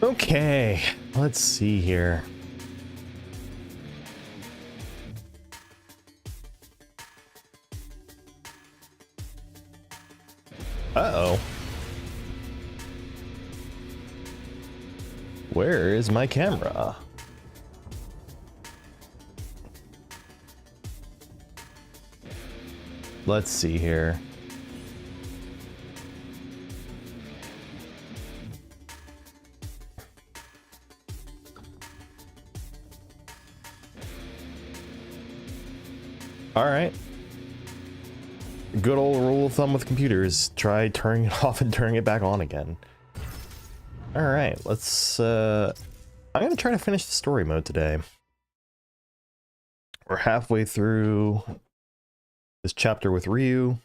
Okay, let's see here. Uh-oh. Where is my camera? Let's see here. All right. Good old rule of thumb with computers. Try turning it off and turning it back on again. All right, let's I'm going to try to finish the story mode today. We're halfway through this chapter with Ryu.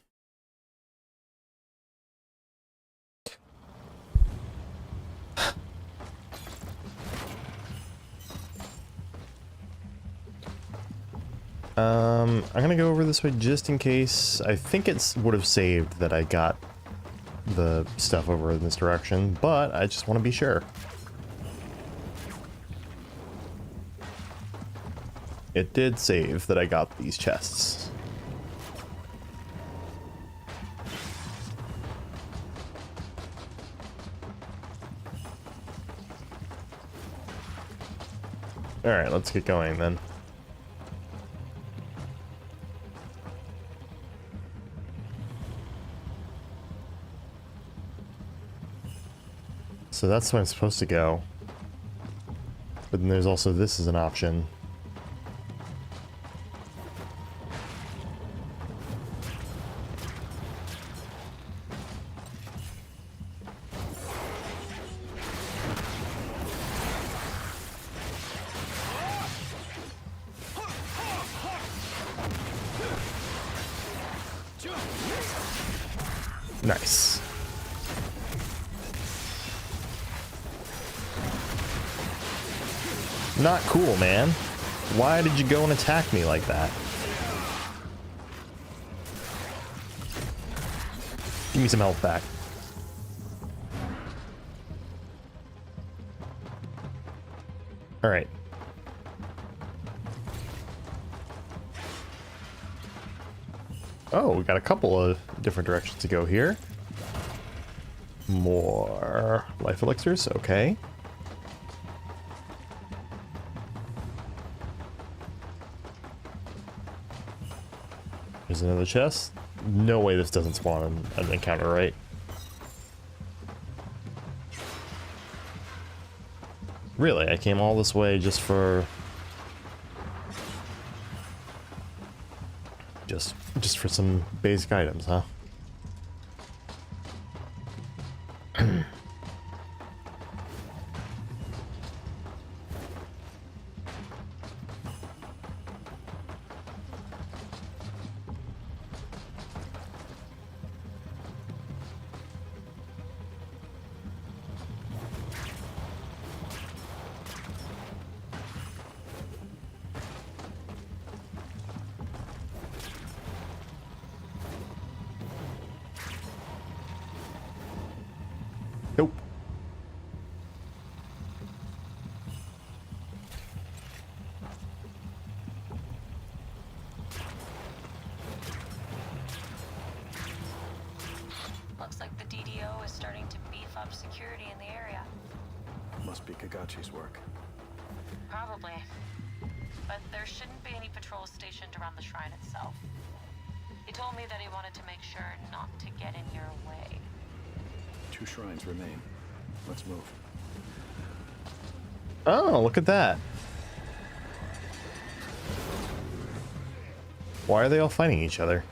I'm gonna go over this way just in case. I think it would have saved that I got the stuff over in this direction, but I just want to be sure. It did save that I got these chests. Alright, let's get going then. So that's where I'm supposed to go. But then there's also this as an option. Nice. Not cool, man. Why did you go and attack me like that? Give me some health back. All right. Oh, we got a couple of different directions to go here. More life elixirs, okay. There's another chest. No way this doesn't spawn an encounter, right? Really? I came all this way just for... Just for some basic items, huh? Nope. Looks like the DDO is starting to beef up security in the area. Must be Kagachi's work. Probably. But there shouldn't be any patrols stationed around the shrine itself. He told me that he wanted to make sure not to get in your way. 2 shrines remain. Let's move. Oh, look at that. Why are they all fighting each other?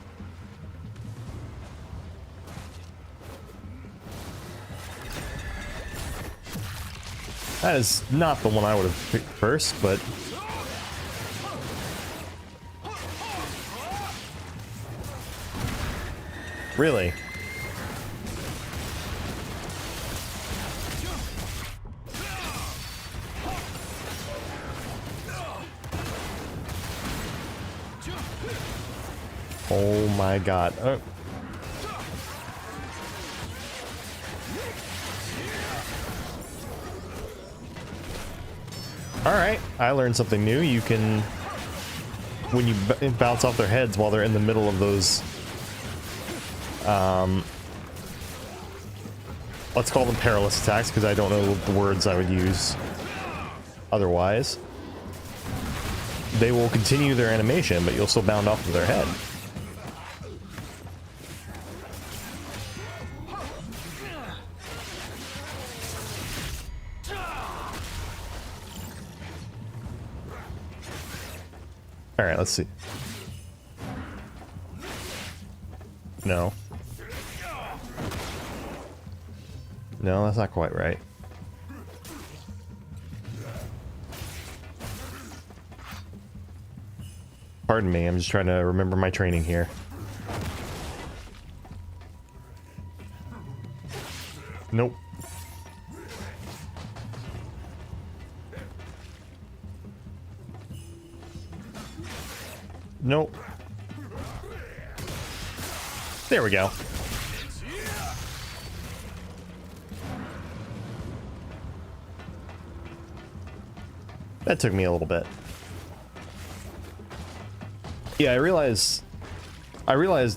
That is not the one I would have picked first, but... Really? Oh my god. Oh. Alright, I learned something new. You can, when you bounce off their heads while they're in the middle of those, let's call them perilous attacks, because I don't know the words I would use otherwise. They will continue their animation, but you'll still bound off of their head. Alright, let's see. No. No, that's not quite right. Pardon me, I'm just trying to remember my training here. Nope. Nope. There we go. That took me a little bit. Yeah, I realized,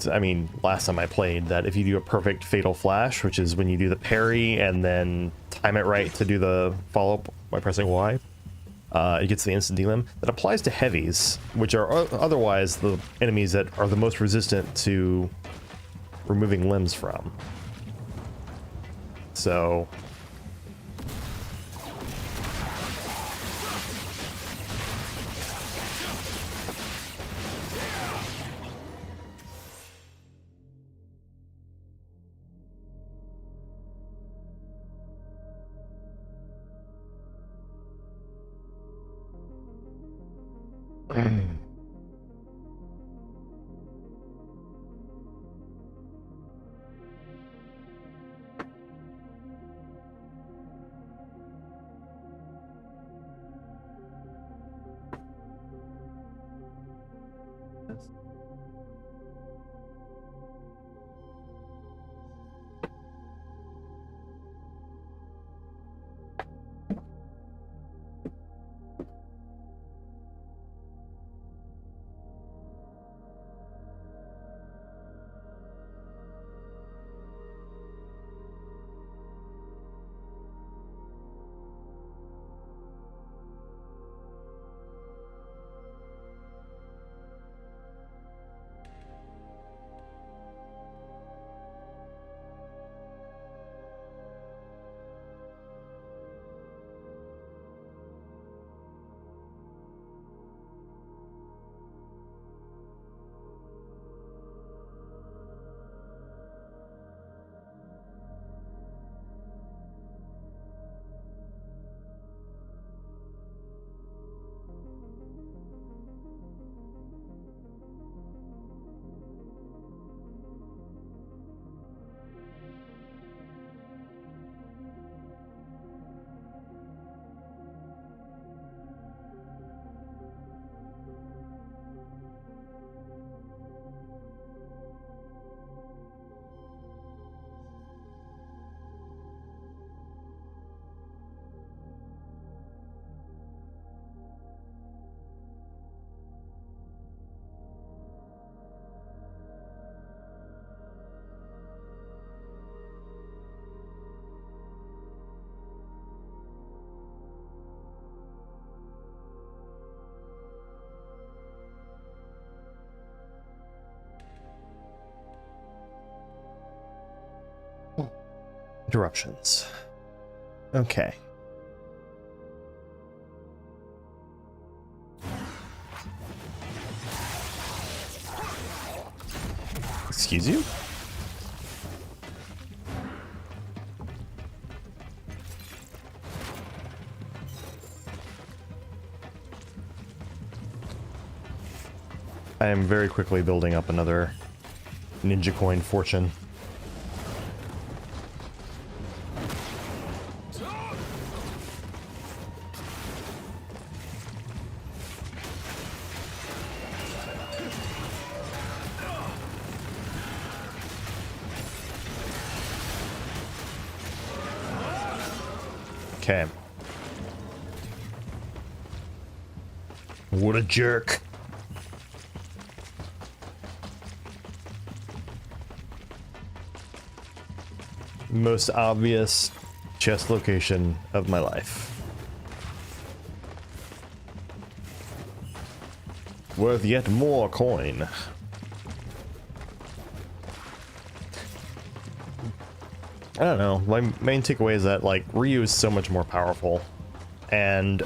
I mean, last time I played, that if you do a perfect fatal flash, which is when you do the parry and then time it right to do the follow-up by pressing Y, it gets the instant delim. That applies to heavies, which are otherwise the enemies that are the most resistant to removing limbs from. So... interruptions. Okay. Excuse you? I am very quickly building up another ninja coin fortune. Okay. What a jerk. Most obvious chest location of my life. Worth yet more coin. I don't know. My main takeaway is that, like, Ryu is so much more powerful. And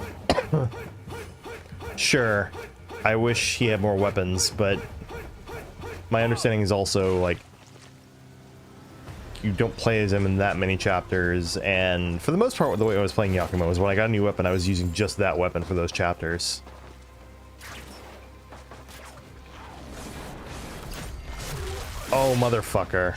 sure, I wish he had more weapons, but my understanding is also, like, you don't play as him in that many chapters, and for the most part, the way I was playing Yakumo was when I got a new weapon, I was using just that weapon for those chapters. Oh, motherfucker.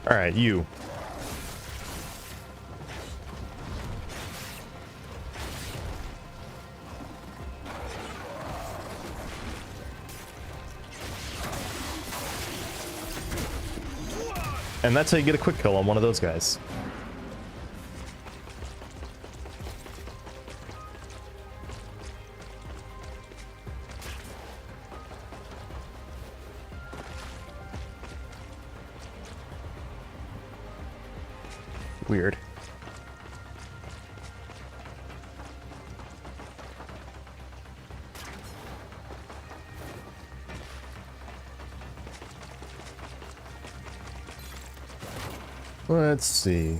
All right, you. And that's how you get a quick kill on one of those guys. Weird. Let's see.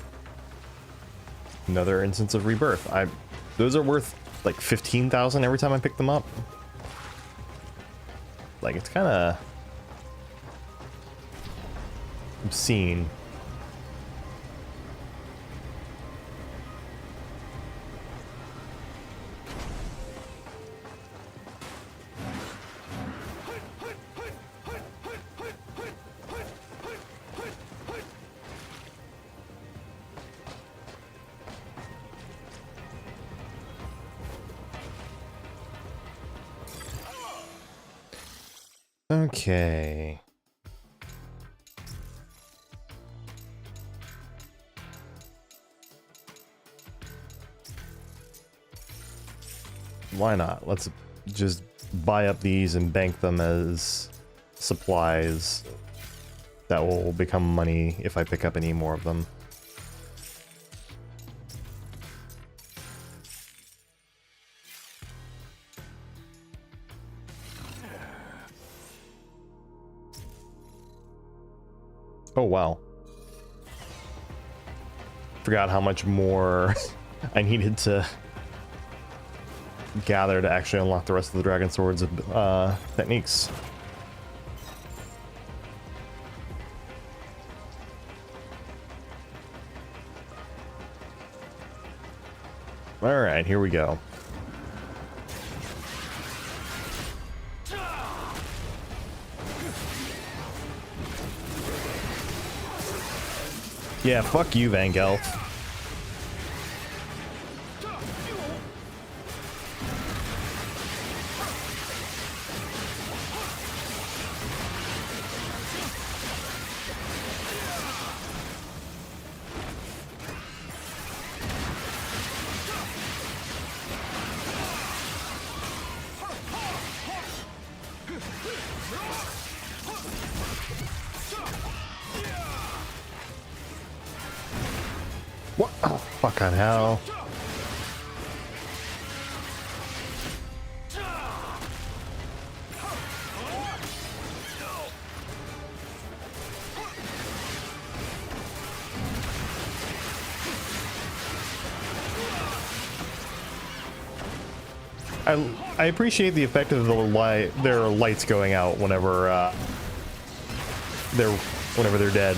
Another instance of rebirth. Those are worth like 15,000 every time I pick them up. Like, it's kind of obscene. Okay. Why not? Let's just buy up these and bank them as supplies that will become money if I pick up any more of them. Oh, wow. Forgot how much more I needed to gather to actually unlock the rest of the Dragon Sword's techniques. Alright, here we go. Yeah, fuck you, Vangelf. What? Oh, fucking hell. I appreciate the effect of their lights going out whenever they're dead.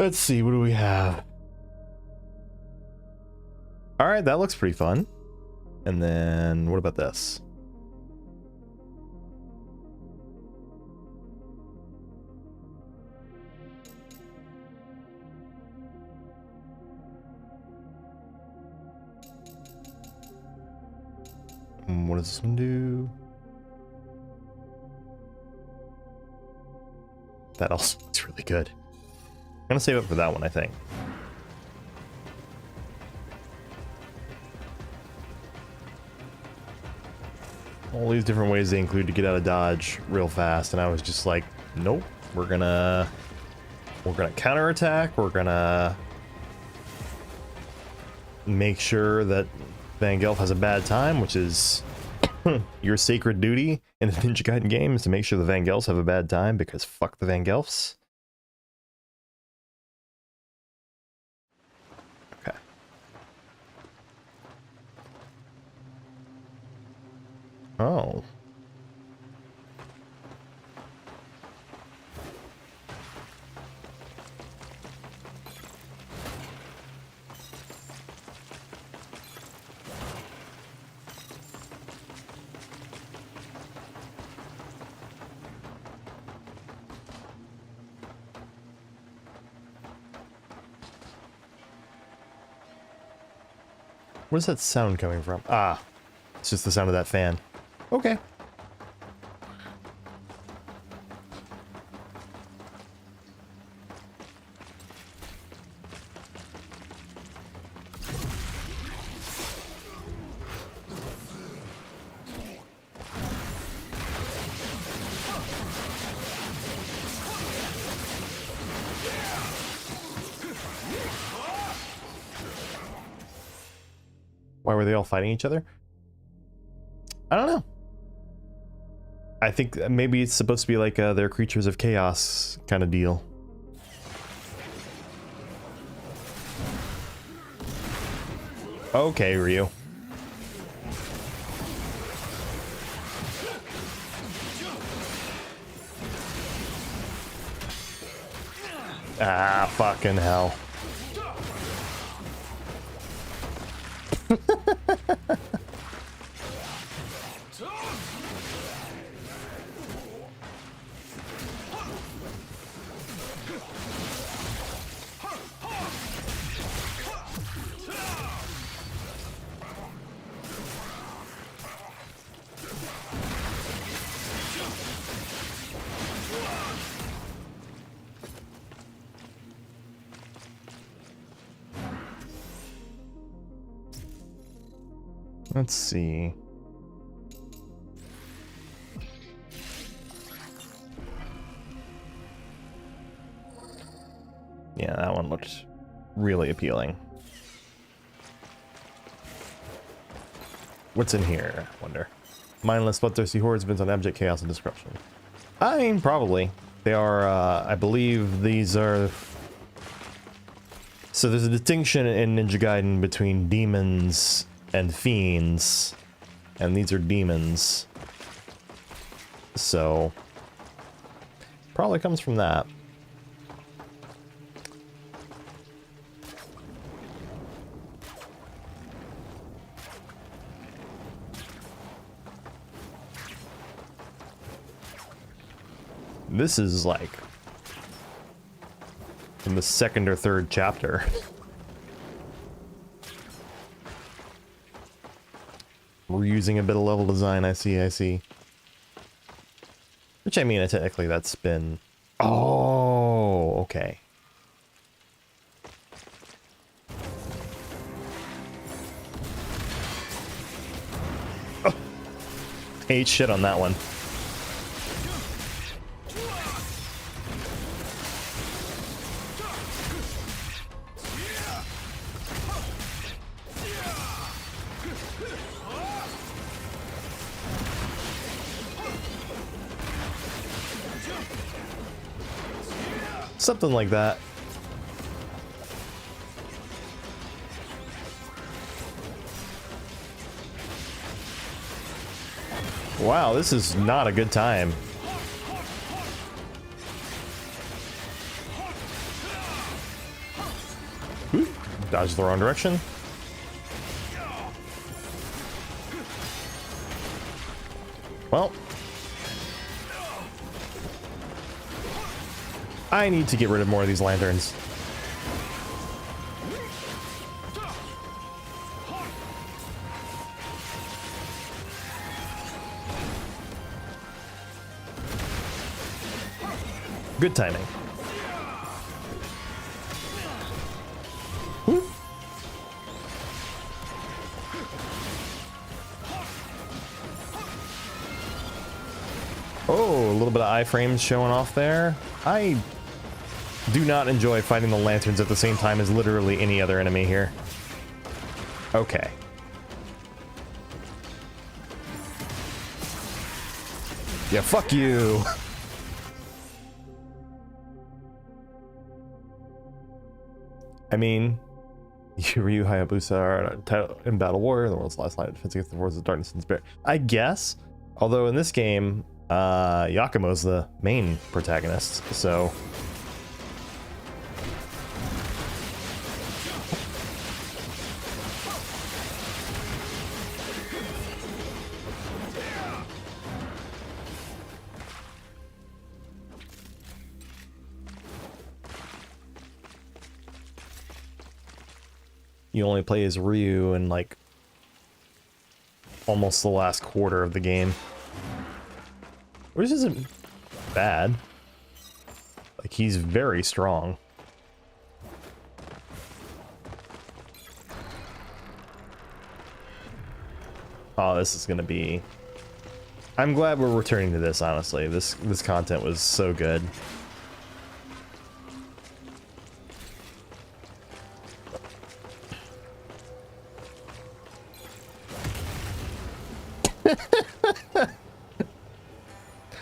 Let's see, what do we have? All right, that looks pretty fun. And then what about this? What does this one do? That also looks really good. I'm gonna save it for that one, I think. All these different ways they include to get out of dodge real fast, and I was just like, nope, we're gonna counterattack, we're gonna make sure that Van Gelf has a bad time, which is your sacred duty in a Ninja Gaiden game, is to make sure the Van Gelfs have a bad time, because fuck the Van Gelfs. Okay. Oh. Where's that sound coming from? Ah, it's just the sound of that fan. Okay. Why were they all fighting each other? I don't know. I think maybe it's supposed to be like they're creatures of chaos kind of deal. Okay, Ryu. Ah, fucking hell. Let's see. Yeah, that one looked really appealing. What's in here, I wonder? Mindless, bloodthirsty hordes bent on abject chaos and destruction. I mean, probably. They are, I believe these are... So there's a distinction in Ninja Gaiden between demons and fiends, and these are demons. So, probably comes from that. This is like in the second or third chapter. We're using a bit of level design, I see. Which, I mean, technically that's been... Oh, okay. Oh. I ate shit on that one. Something like that. Wow, this is not a good time. Dodge the wrong direction. Well, I need to get rid of more of these lanterns. Good timing. Whoop. Oh, a little bit of iframes showing off there. I do not enjoy fighting the lanterns at the same time as literally any other enemy here. Okay. Yeah, fuck you. I mean, Ryu Hayabusa are in Battle Warrior, the world's last line of defense against the forces of darkness and despair. I guess, although in this game, Yakumo's the main protagonist, so... You only play as Ryu in like almost the last quarter of the game, which isn't bad. Like, he's very strong. Oh, this is gonna be... I'm glad we're returning to this, honestly. This content was so good.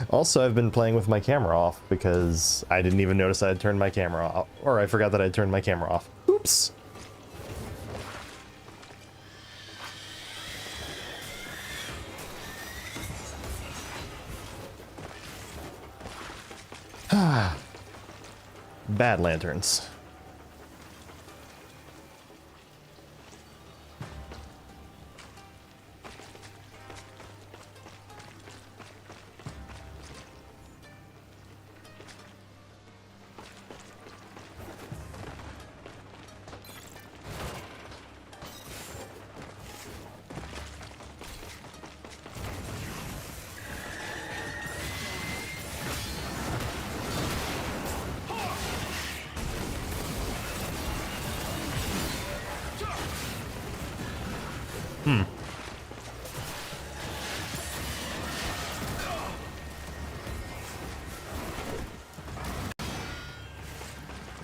Also, I've been playing with my camera off because I didn't even notice I had turned my camera off, or I forgot that I turned my camera off. Oops. Bad lanterns.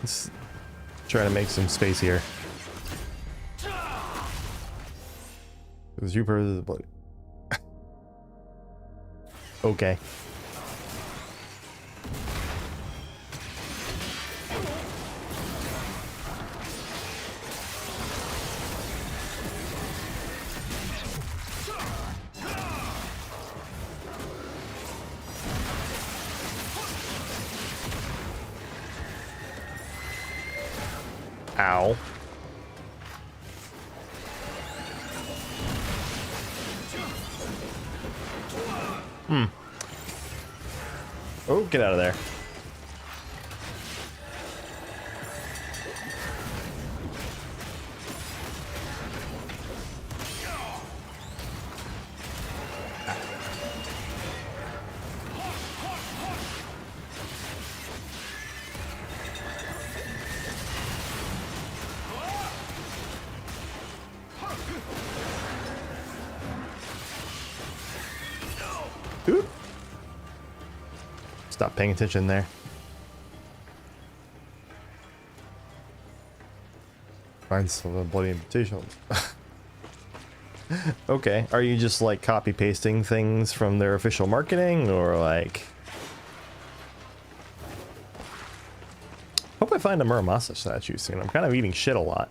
Let's try to make some space here. It was you versus the blood. Okay. Ow. Oh, get out of there. Oop. Stop paying attention there. Find some bloody invitation. Okay, are you just like copy pasting things from their official marketing, or like... Hope I find a Muramasa statue soon. I'm kind of eating shit a lot.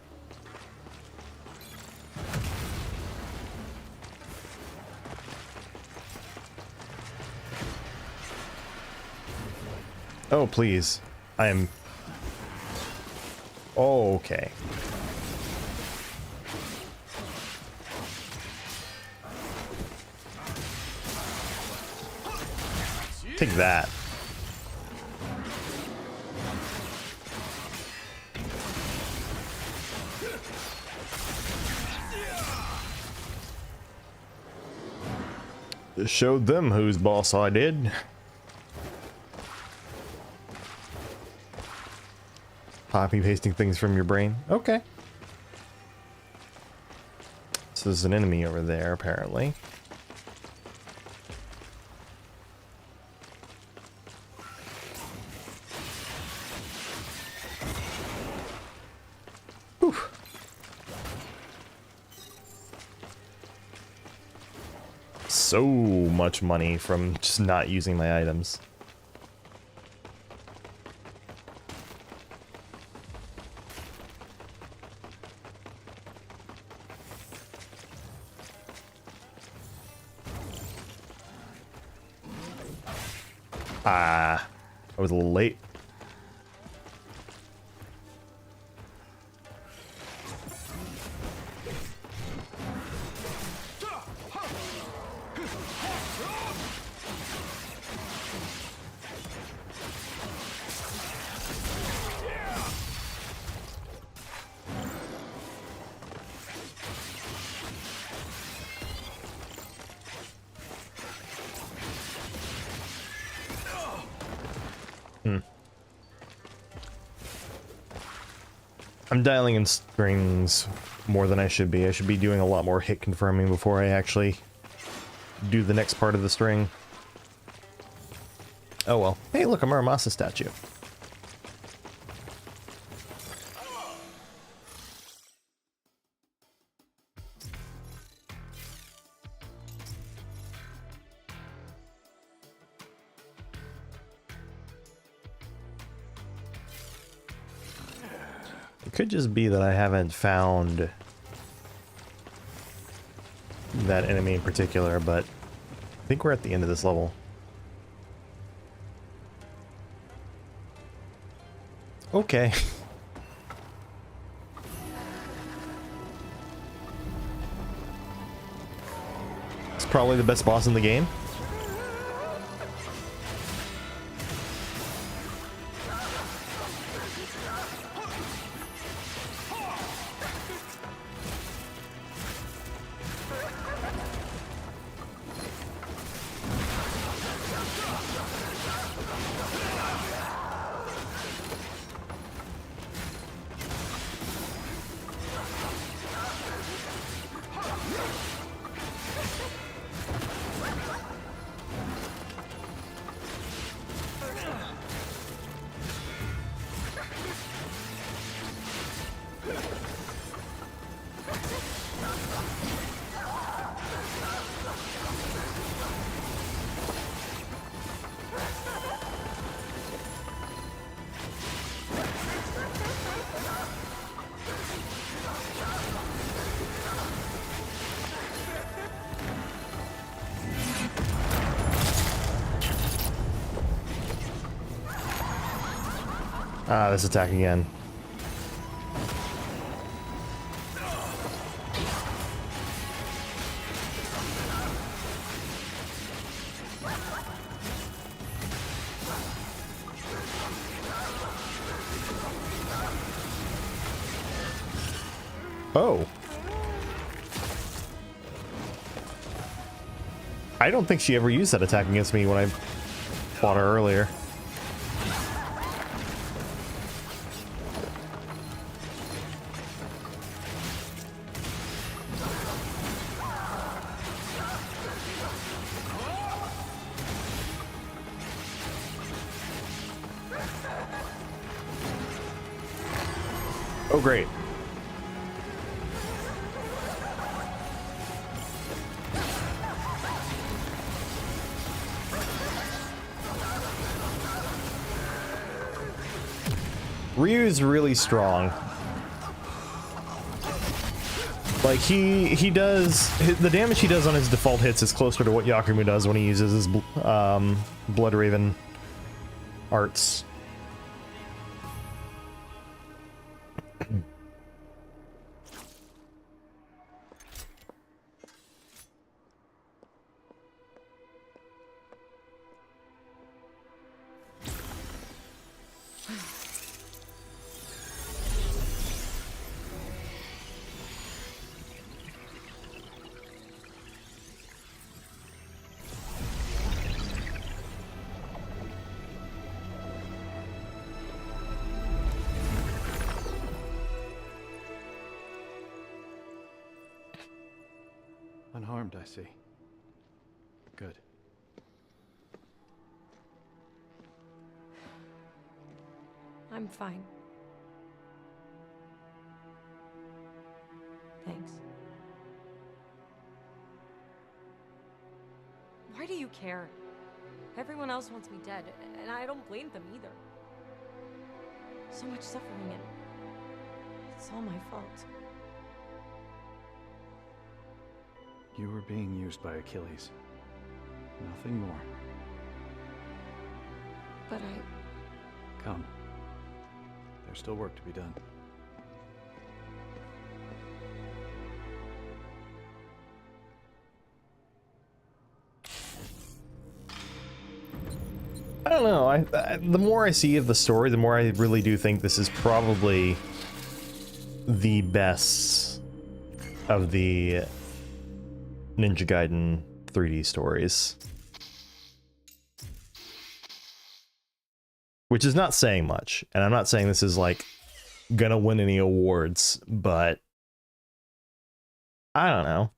Oh, please. I am... Okay. Take that. Showed them whose boss I did. Copy pasting things from your brain. Okay. So there's an enemy over there, apparently. Whew. So much money from just not using my items. I was a little late. I'm dialing in strings more than I should be. I should be doing a lot more hit confirming before I actually do the next part of the string. Oh well. Hey, look, a Muramasa statue. It could just be that I haven't found that enemy in particular, but I think we're at the end of this level. Okay. It's probably the best boss in the game. Ah, this attack again. Oh. I don't think she ever used that attack against me when I fought her earlier. Oh, great. Ryu's really strong. Like he does the damage he does on his default hits is closer to what Yakumu does when he uses his Blood Raven arts. Unharmed, I see. Good. I'm fine. Thanks. Why do you care? Everyone else wants me dead, and I don't blame them either. So much suffering, and it's all my fault. You were being used by Achilles. Nothing more. But I... Come. There's still work to be done. I don't know. The more I see of the story, the more I really do think this is probably the best of the Ninja Gaiden 3D stories. Which is not saying much, and I'm not saying this is like gonna win any awards, but I don't know.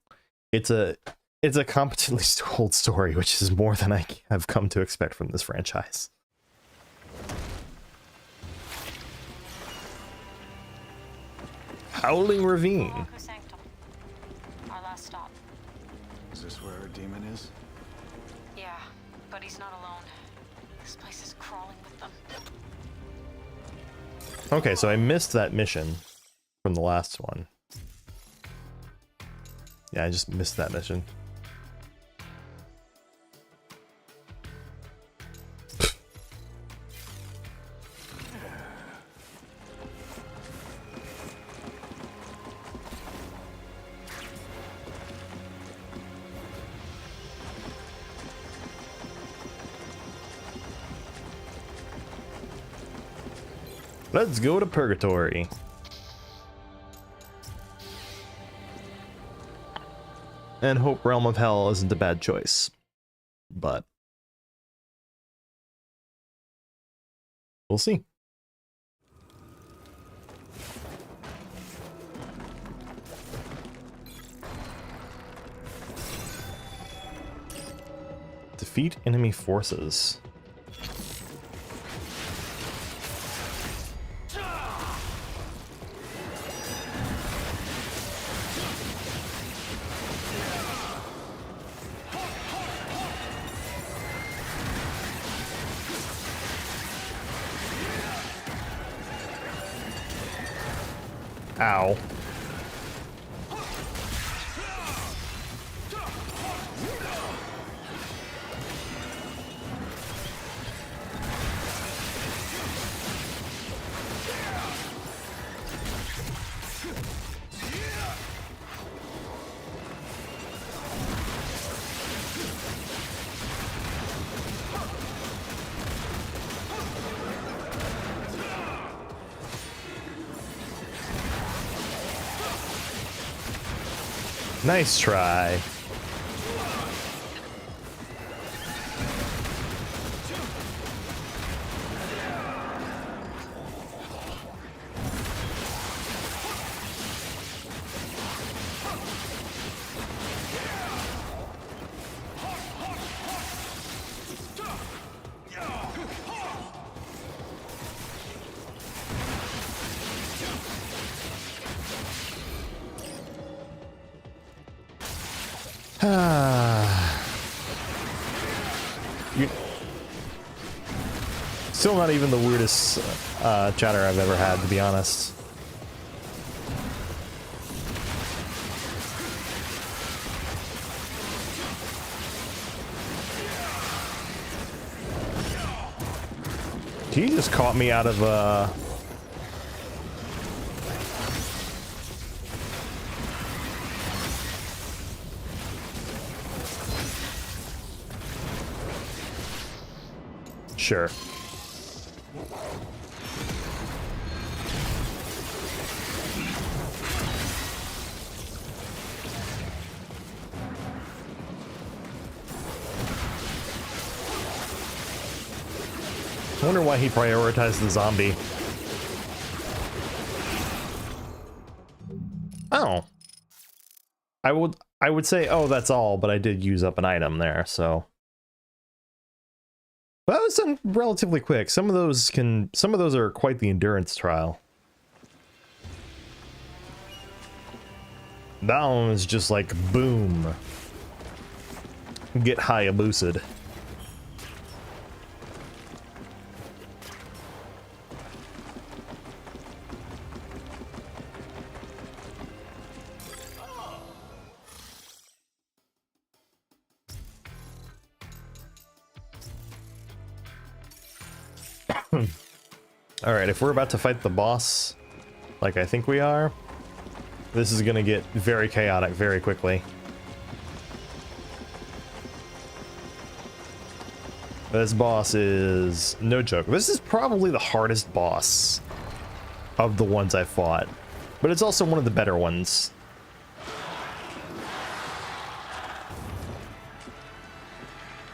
It's a competently told story, which is more than I have come to expect from this franchise. Howling Ravine. Walker Sanctum. Our last stop. Is this where our demon is? Yeah, but he's not alone. This place is crawling with them. Okay, so I missed that mission from the last one. Yeah, I just missed that mission. Let's go to Purgatory. And hope Realm of Hell isn't a bad choice. But we'll see. Defeat enemy forces. Ow. Nice try. Still not even the weirdest chatter I've ever had, to be honest. He just caught me out of sure. I wonder why he prioritized the zombie. Oh. I would say, oh, that's all, but I did use up an item there, so. But that was done relatively quick. Some of those are quite the endurance trial. That one is just like, boom. Get Hayabusa. Alright, if we're about to fight the boss, like I think we are, this is gonna get very chaotic very quickly. This boss is no joke. This is probably the hardest boss of the ones I fought, but it's also one of the better ones.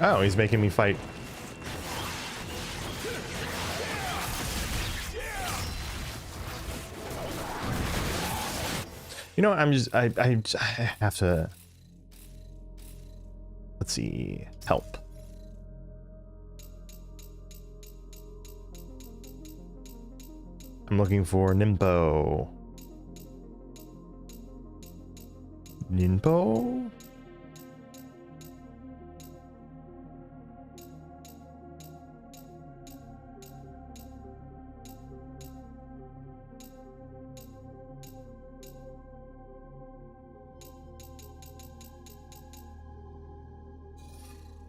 Oh, he's making me fight. You know, I have to, let's see, help. I'm looking for Nimpo. Nimpo?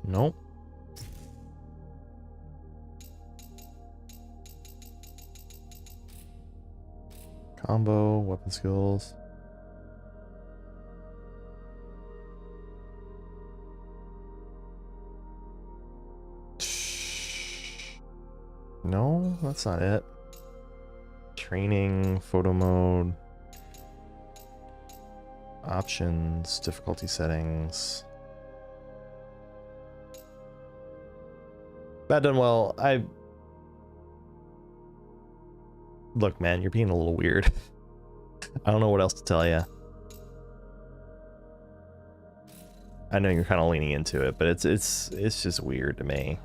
Nope. Combo, weapon skills. No, that's not it. Training, photo mode. Options, difficulty settings. That done well. Look, man, you're being a little weird. I don't know what else to tell you. I know you're kind of leaning into it, but it's just weird to me.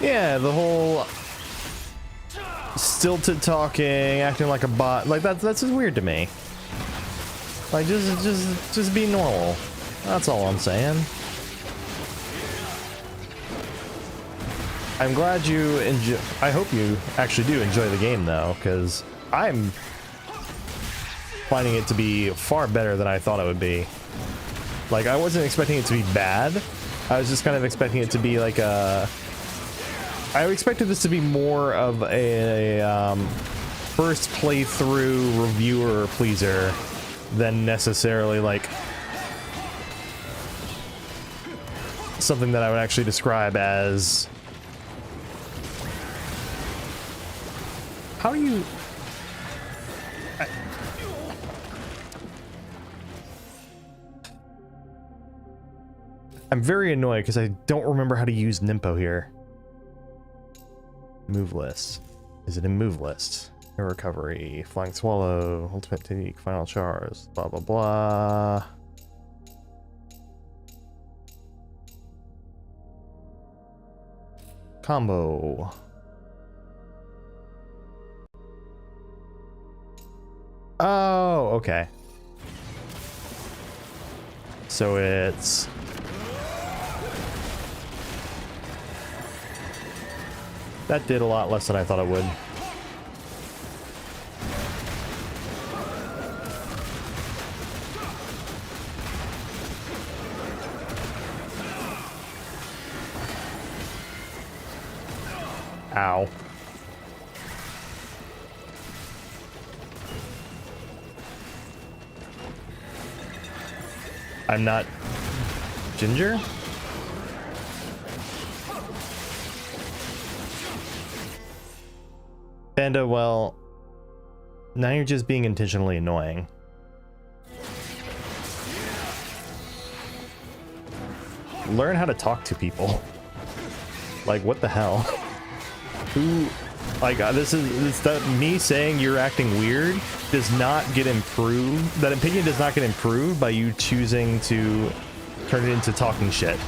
Yeah, the whole stilted talking, acting like a bot, like that's just weird to me. Like just be normal. That's all I'm saying. I'm glad you enjoy. I hope you actually do enjoy the game though, because I'm finding it to be far better than I thought it would be. Like I wasn't expecting it to be bad. I was just kind of expecting it to be like a. I expected this to be more of a first playthrough reviewer pleaser than necessarily like something that I would actually describe as. How do you? I'm very annoyed because I don't remember how to use Nimpo here. Move list. Is it in move list? Air recovery, flying swallow, ultimate technique, final charge, blah blah blah. Combo. Oh, okay. So it's that did a lot less than I thought it would. Ow. I'm not Ginger? Panda, well, now you're just being intentionally annoying. Learn how to talk to people. Like, what the hell? Who, like, that me saying you're acting weird does not get improved. That opinion does not get improved by you choosing to turn it into talking shit.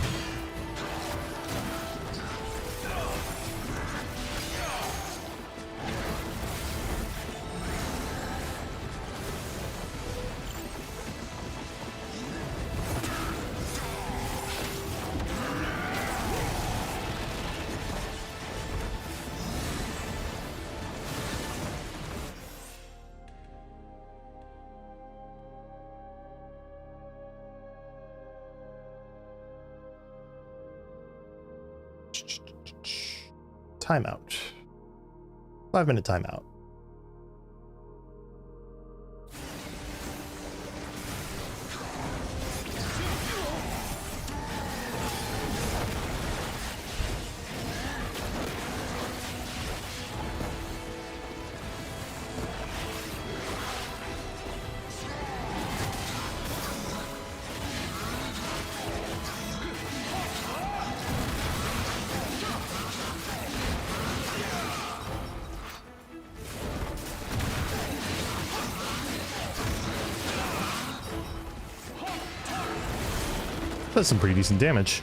Timeout. 5-minute timeout. That's some pretty decent damage.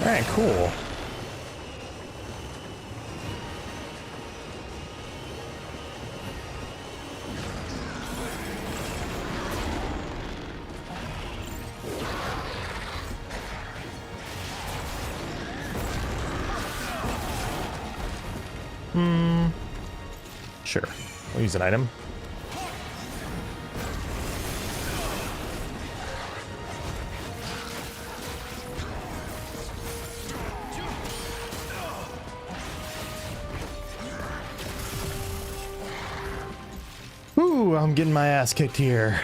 All right, cool. Sure. We'll use an item. Ooh, I'm getting my ass kicked here.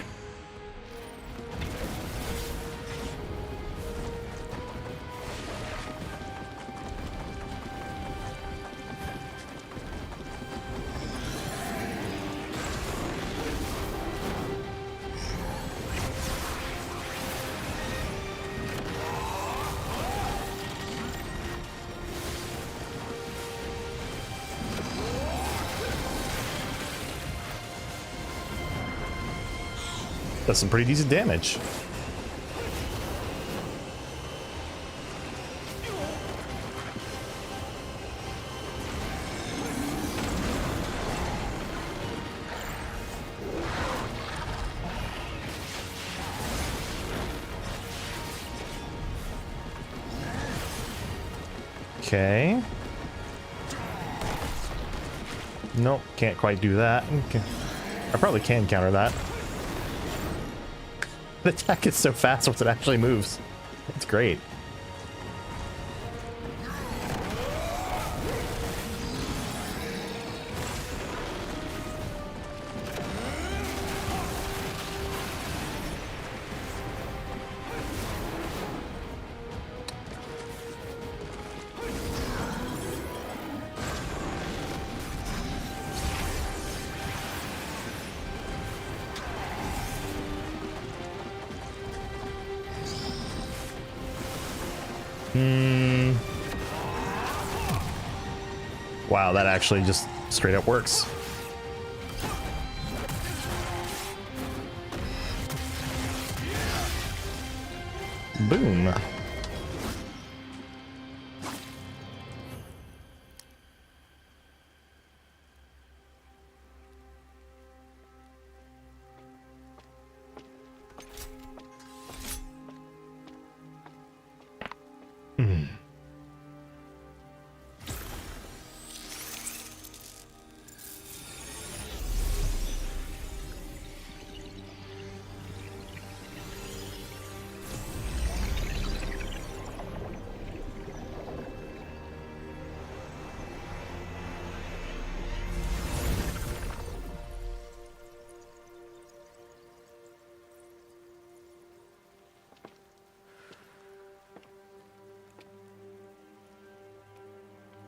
That's some pretty decent damage. Okay. Nope, can't quite do that. Okay. I probably can counter that. The attack is so fast once it actually moves. It's great. Wow, that actually just straight up works. Boom.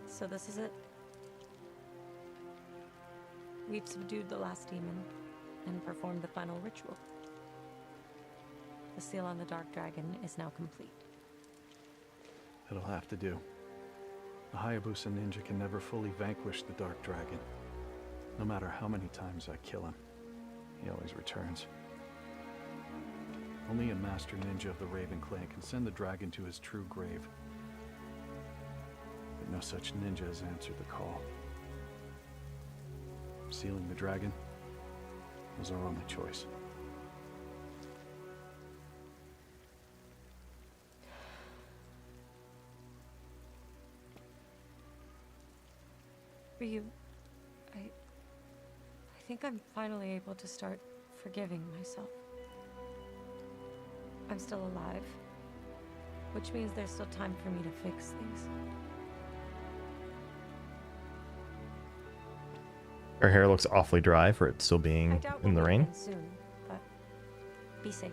So this is it. We've subdued the last demon and performed the final ritual. The seal on the Dark Dragon is now complete. It'll have to do. The Hayabusa ninja can never fully vanquish the Dark Dragon. No matter how many times I kill him, he always returns. Only a master ninja of the Raven clan can send the dragon to his true grave. But no such ninja has answered the call. Sealing the dragon was our only choice. Ryu, I think I'm finally able to start forgiving myself. I'm still alive, which means there's still time for me to fix things. Her hair looks awfully dry for it still being in the rain. Again soon, but be safe,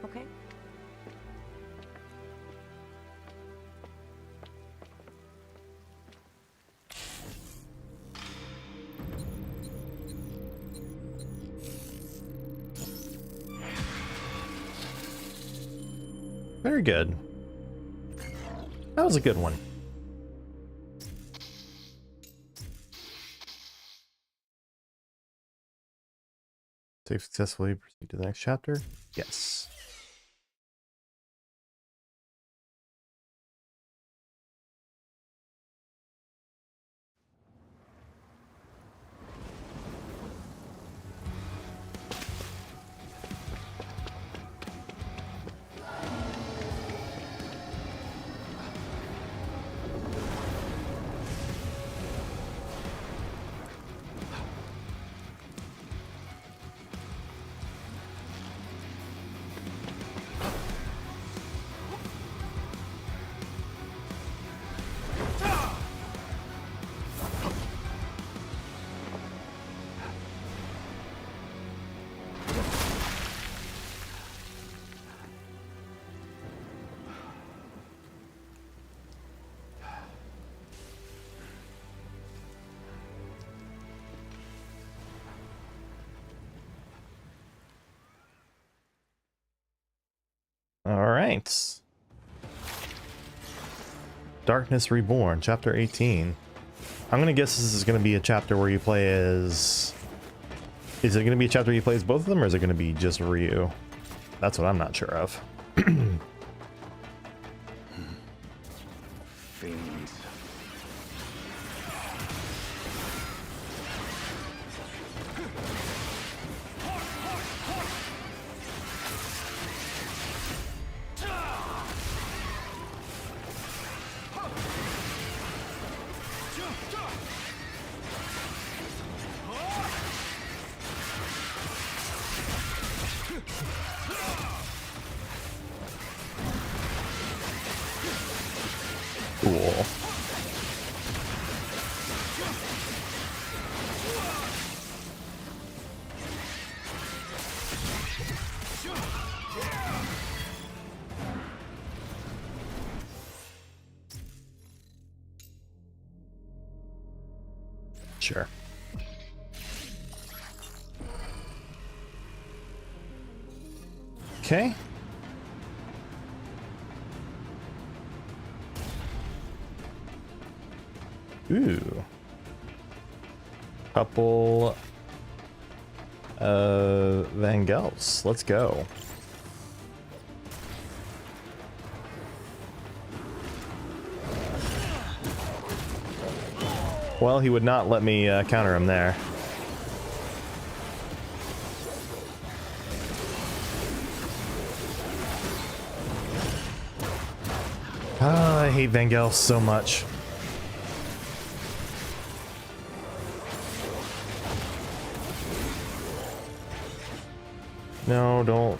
okay? Very good. That was a good one. Save successfully, proceed to the next chapter. Yes. All right. Darkness Reborn, Chapter 18. I'm going to guess this is going to be a chapter where you play as... Is it going to be a chapter where you play as both of them, or is it going to be just Ryu? That's what I'm not sure of. Fiends. Cool. Sure. Okay. Ooh. Couple Vangels. Let's go. Well, he would not let me counter him there. I hate Vangel so much. No, don't.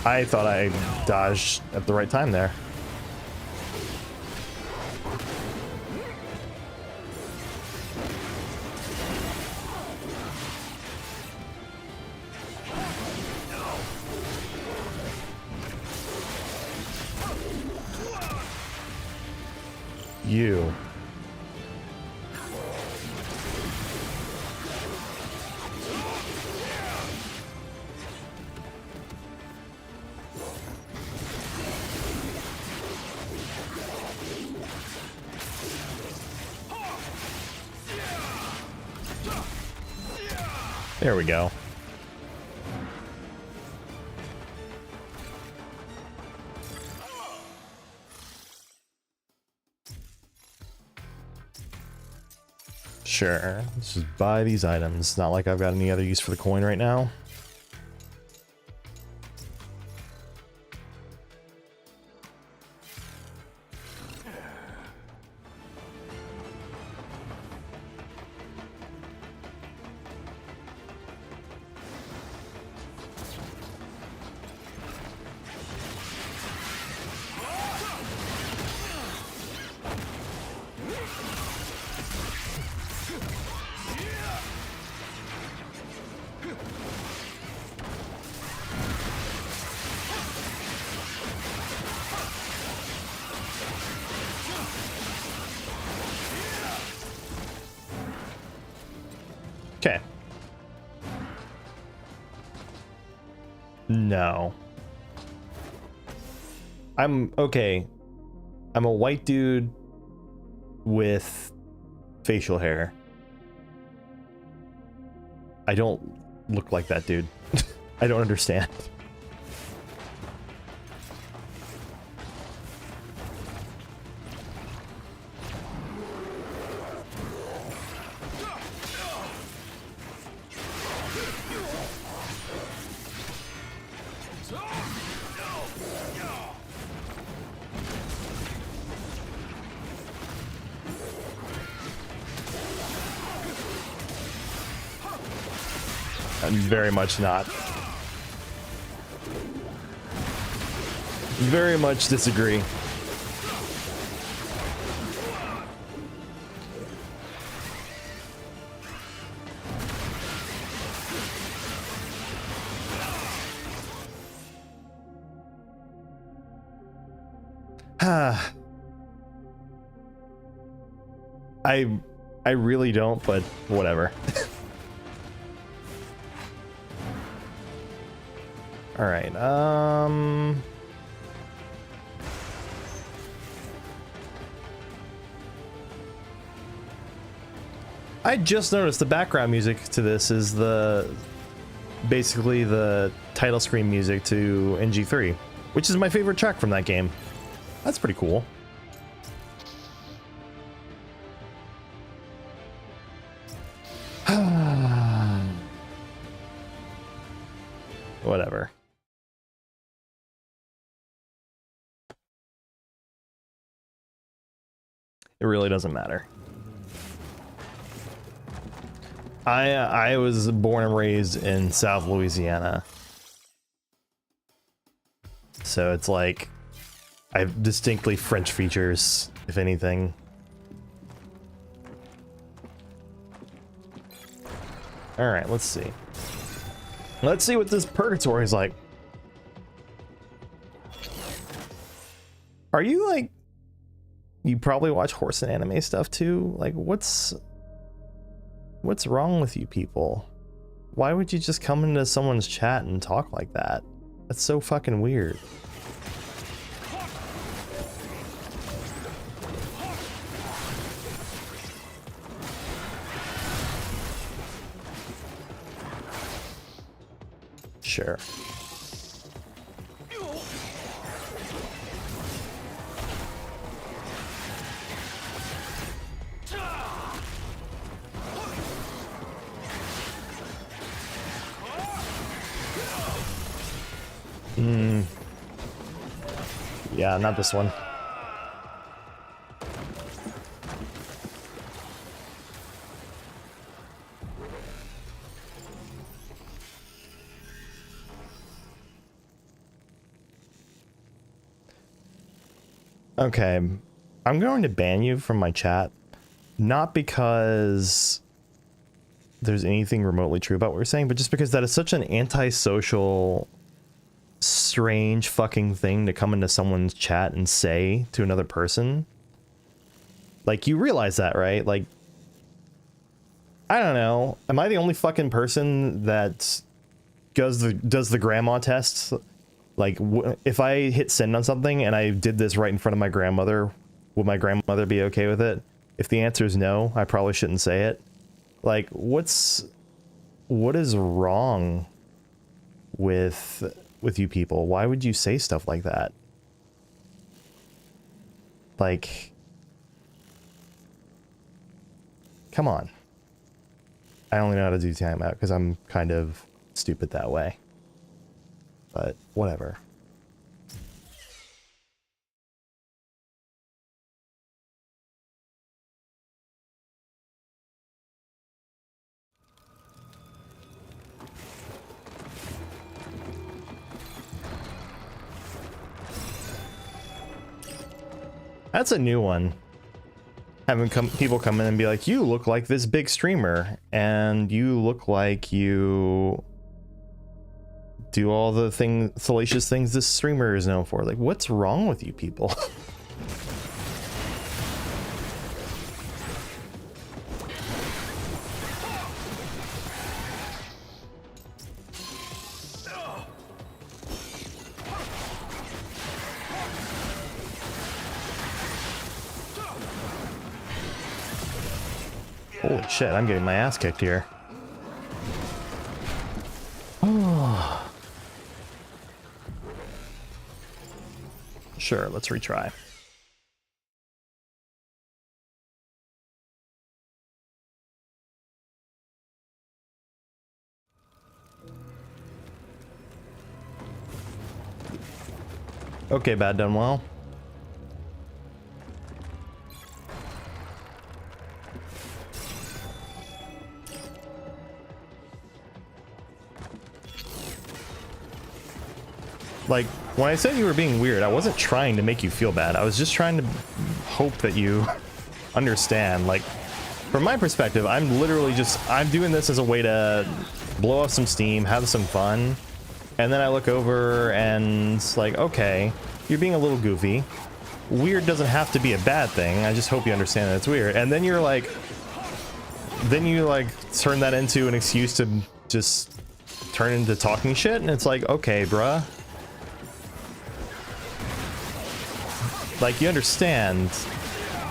I thought I dodged at the right time there. You. There we go. Sure, let's just buy these items. Not like I've got any other use for the coin right now. Okay. No. I'm okay. I'm a white dude with facial hair. I don't look like that dude. I don't understand. I'm very much not. Very much disagree. I really don't, but whatever. All right. I just noticed the background music to this is basically the title screen music to NG3, which is my favorite track from that game. That's pretty cool. Whatever. It really doesn't matter. I was born and raised in South Louisiana. So it's like I have distinctly French features, if anything. All right, let's see. Let's see what this purgatory is like. Are you like, you probably watch horse and anime stuff too? Like what's wrong with you people? Why would you just come into someone's chat and talk like that? That's so fucking weird. Sure. Yeah, not this one. Okay, I'm going to ban you from my chat, not because there's anything remotely true about what you're saying, but just because that is such an antisocial, strange fucking thing to come into someone's chat and say to another person. Like, you realize that, right? Like, I don't know. Am I the only fucking person that does the grandma test? Like, if I hit send on something and I did this right in front of my grandmother, would my grandmother be okay with it? If the answer is no, I probably shouldn't say it. Like, what is wrong with you people? Why would you say stuff like that? Like, come on. I only know how to do timeout because I'm kind of stupid that way. But whatever. That's a new one. Having people come in and be like, you look like this big streamer, and you look like you do all the salacious things this streamer is known for. Like, what's wrong with you people? Holy shit, I'm getting my ass kicked here. Oh. Sure, let's retry. Okay, bad done well. Like, when I said you were being weird, I wasn't trying to make you feel bad. I was just trying to hope that you understand. Like, from my perspective, I'm literally just, I'm doing this as a way to blow off some steam, have some fun. And then I look over and it's like, okay, you're being a little goofy. Weird doesn't have to be a bad thing. I just hope you understand that it's weird. And then you're like, then you like turn that into an excuse to just turn into talking shit. And it's like, okay, bruh. Like, you understand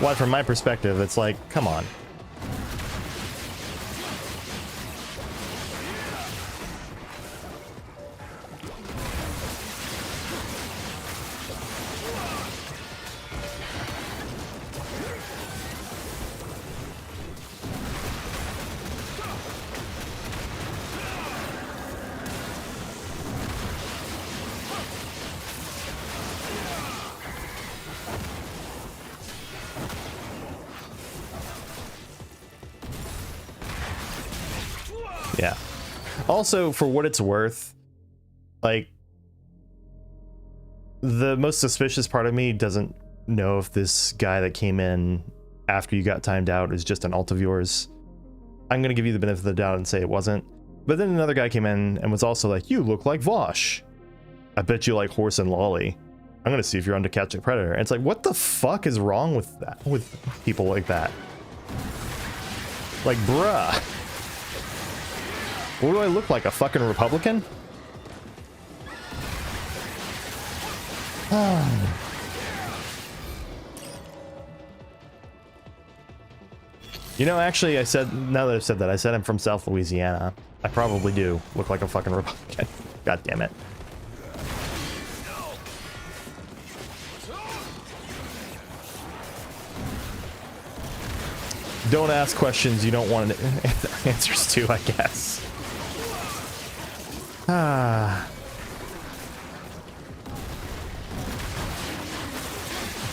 why, from my perspective, it's like, come on. Yeah. Also, for what it's worth, like, the most suspicious part of me doesn't know if this guy that came in after you got timed out is just an alt of yours. I'm gonna give you the benefit of the doubt and say it wasn't. But then another guy came in and was also like, you look like Vosh. I bet you like Horse and Lolly. I'm gonna see if you're on To Catch a Predator. And it's like, what the fuck is wrong with that? With people like that? Like, bruh. What do I look like, a fucking Republican? You know, actually, I said, now that I've said that, I said I'm from South Louisiana. I probably do look like a fucking Republican. God damn it. Don't ask questions you don't want answers to, I guess. Ah.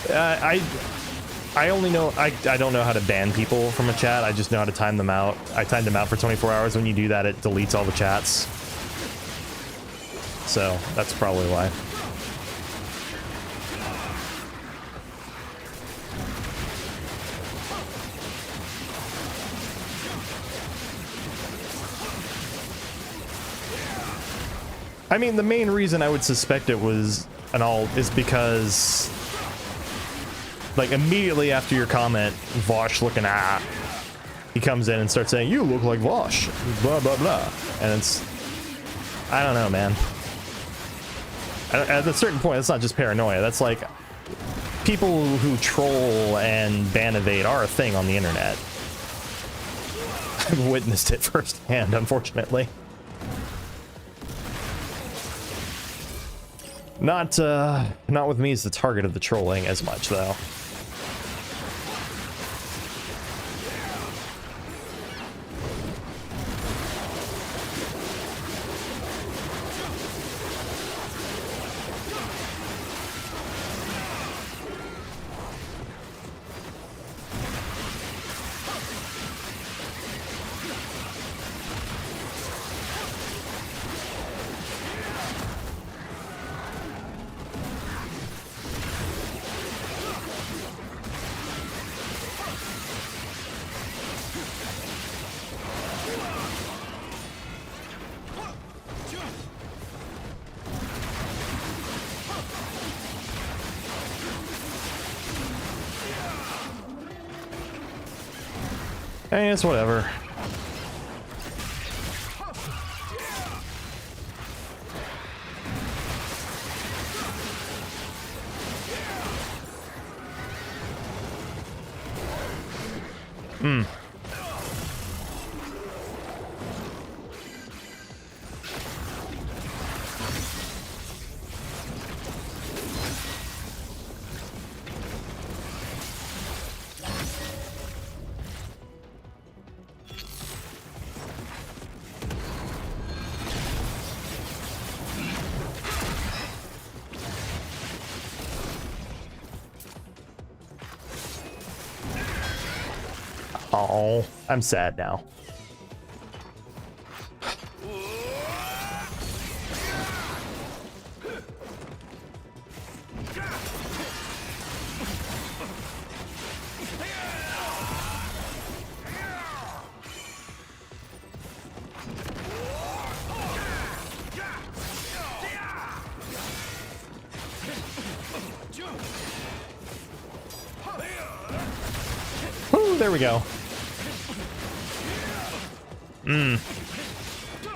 I only know I don't know how to ban people from a chat. I just know how to time them out. I timed them out for 24 hours. When you do that, it deletes all the chats. So that's probably why. I mean, the main reason I would suspect it was an alt is because, like, immediately after your comment, Vosh looking he comes in and starts saying, "You look like Vosh," blah blah blah, and it's, I don't know, man. At a certain point, it's not just paranoia. That's like people who troll and ban evade are a thing on the internet. I've witnessed it firsthand, unfortunately. Not with me as the target of the trolling as much, though. Hey, it's whatever. Oh, I'm sad now. Woo, there we go.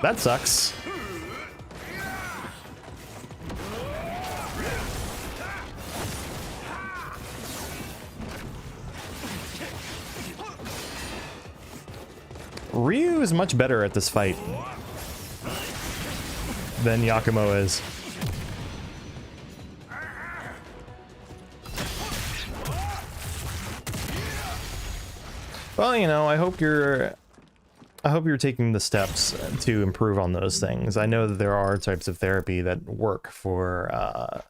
That sucks. Ryu is much better at this fight than Yakumo is. Well, you know, I hope you're taking the steps to improve on those things. I know that there are types of therapy that work for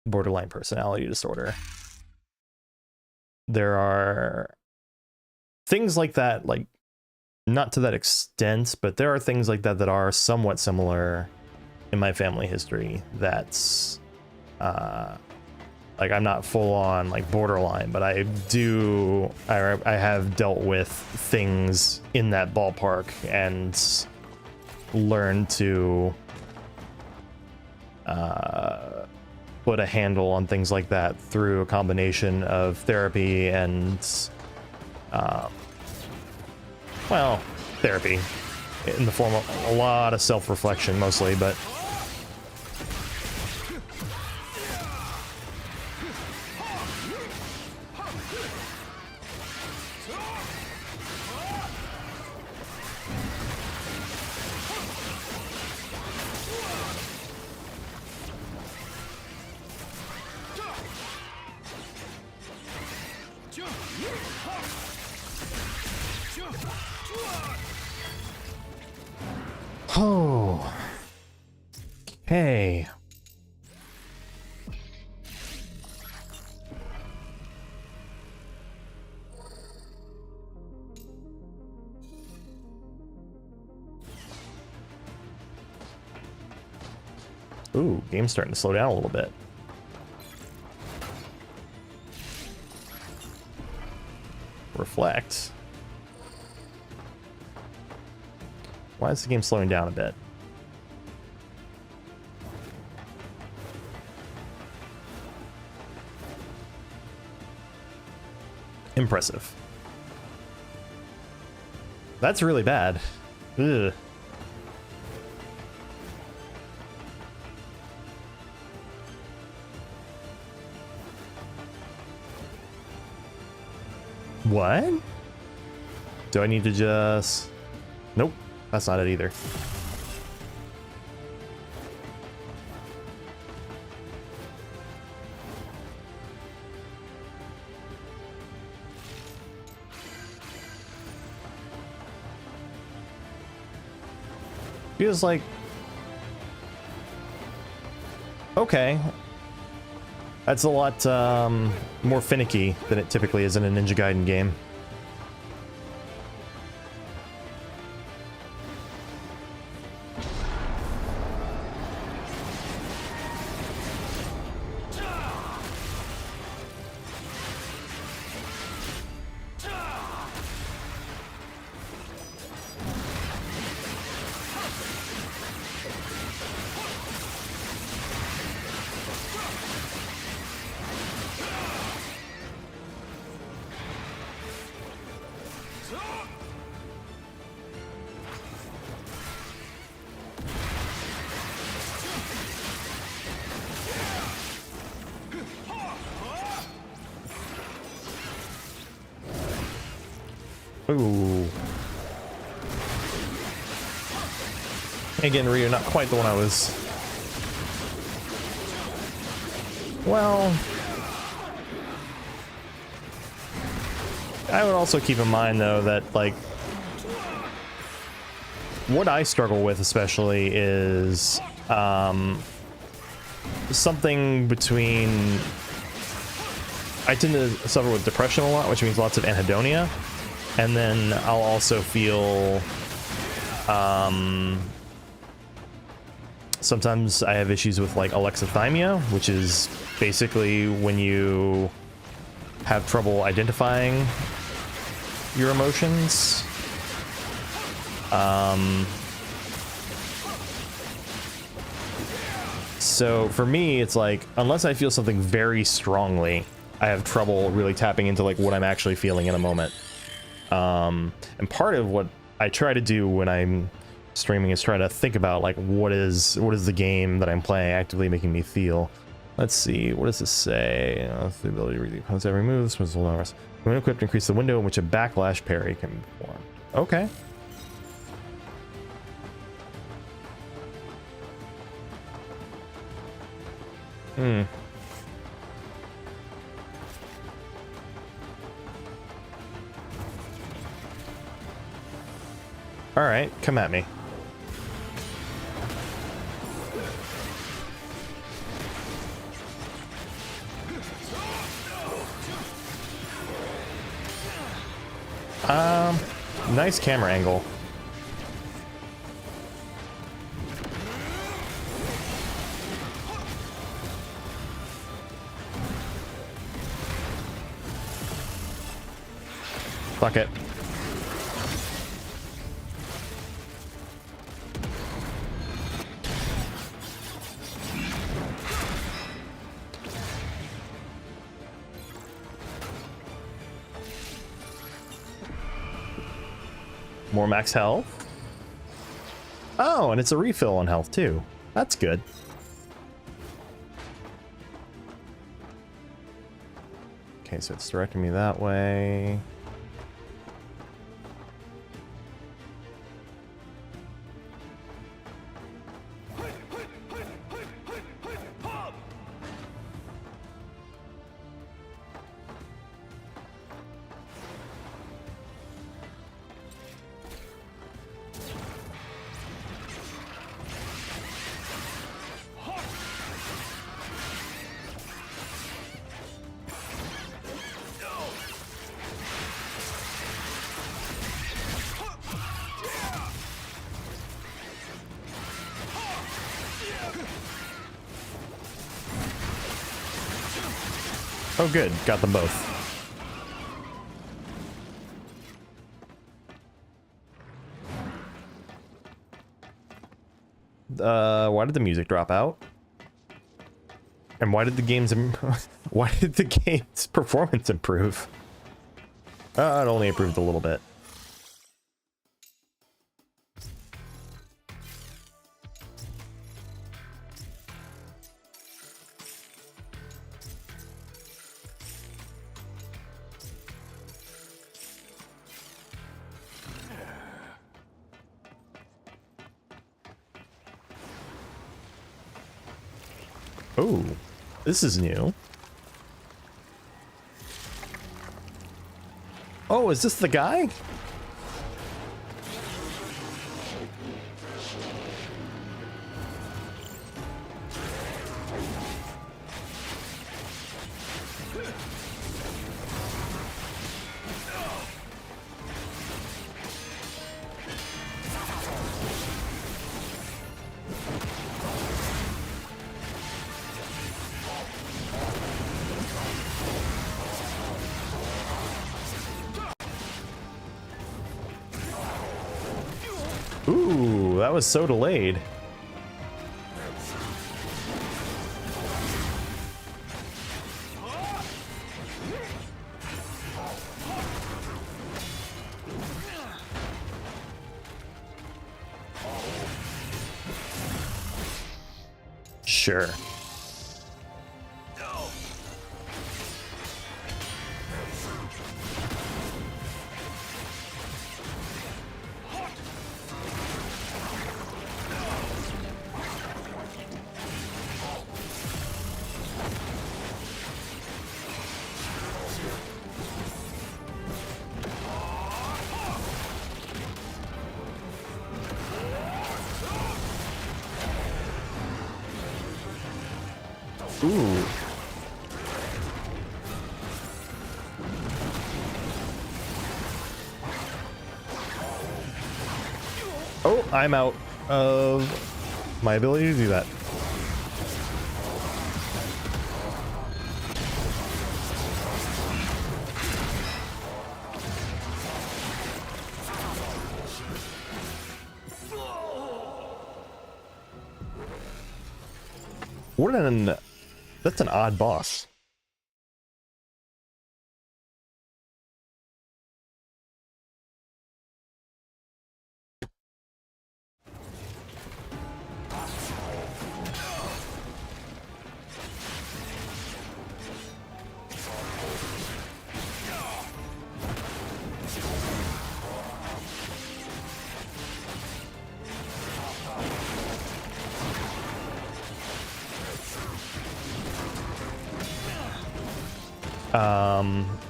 borderline personality disorder. There are things like that, like, not to that extent, but there are things like that that are somewhat similar in my family history. That's like, I'm not full on like borderline, but I have dealt with things in that ballpark and learned to put a handle on things like that through a combination of therapy and well, therapy in the form of a lot of self-reflection mostly, but oh, okay. Ooh, game's starting to slow down a little bit. Reflect. Why is the game slowing down a bit? Impressive. That's really bad. Ugh. What? Do I need to just... Nope, that's not it either. Feels like... Okay. That's a lot more finicky than it typically is in a Ninja Gaiden game. Ooh. Again, Ryu, not quite the one I was... Well... I would also keep in mind, though, that, like... What I struggle with, especially, is... something between... I tend to suffer with depression a lot, which means lots of anhedonia. And then I'll also feel, sometimes I have issues with like alexithymia, which is basically when you have trouble identifying your emotions. So for me, it's like, unless I feel something very strongly, I have trouble really tapping into like what I'm actually feeling in a moment. And part of what I try to do when I'm streaming is try to think about like what is the game that I'm playing actively making me feel. Let's see, what does this say? The ability to read the opponent's every move. When equipped, increase the window in which a backlash parry can be performed. Okay. All right, come at me. Nice camera angle. Fuck it. More max health. Oh, and it's a refill on health too. That's good. Okay, so it's directing me that way. Oh, good. Got them both. Why did the music drop out? And why did the game's why did the game's performance improve? It only improved a little bit. Oh, this is new. Oh, is this the guy? Ooh, that was so delayed. Sure. Ooh. Oh, I'm out of my ability to do that. What an... That's an odd boss.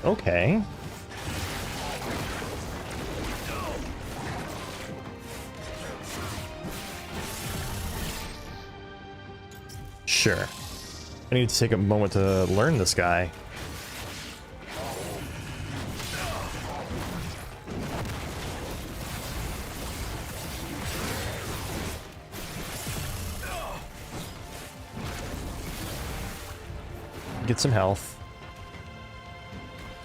Okay. Sure. I need to take a moment to learn this guy. Get some health.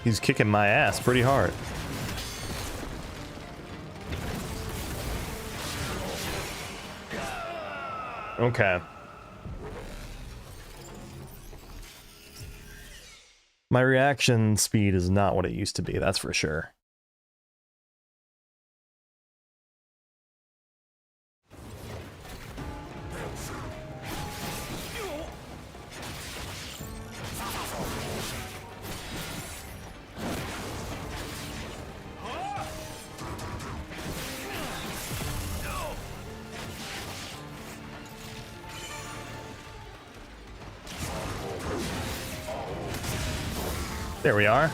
He's kicking my ass pretty hard. Okay. My reaction speed is not what it used to be, that's for sure. There we are.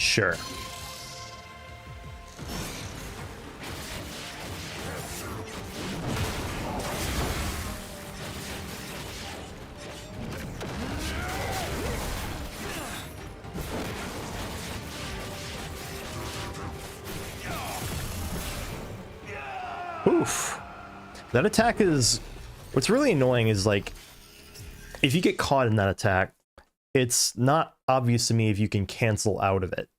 Sure. Oof. That attack is... What's really annoying is, like, if you get caught in that attack, it's not obvious to me if you can cancel out of it,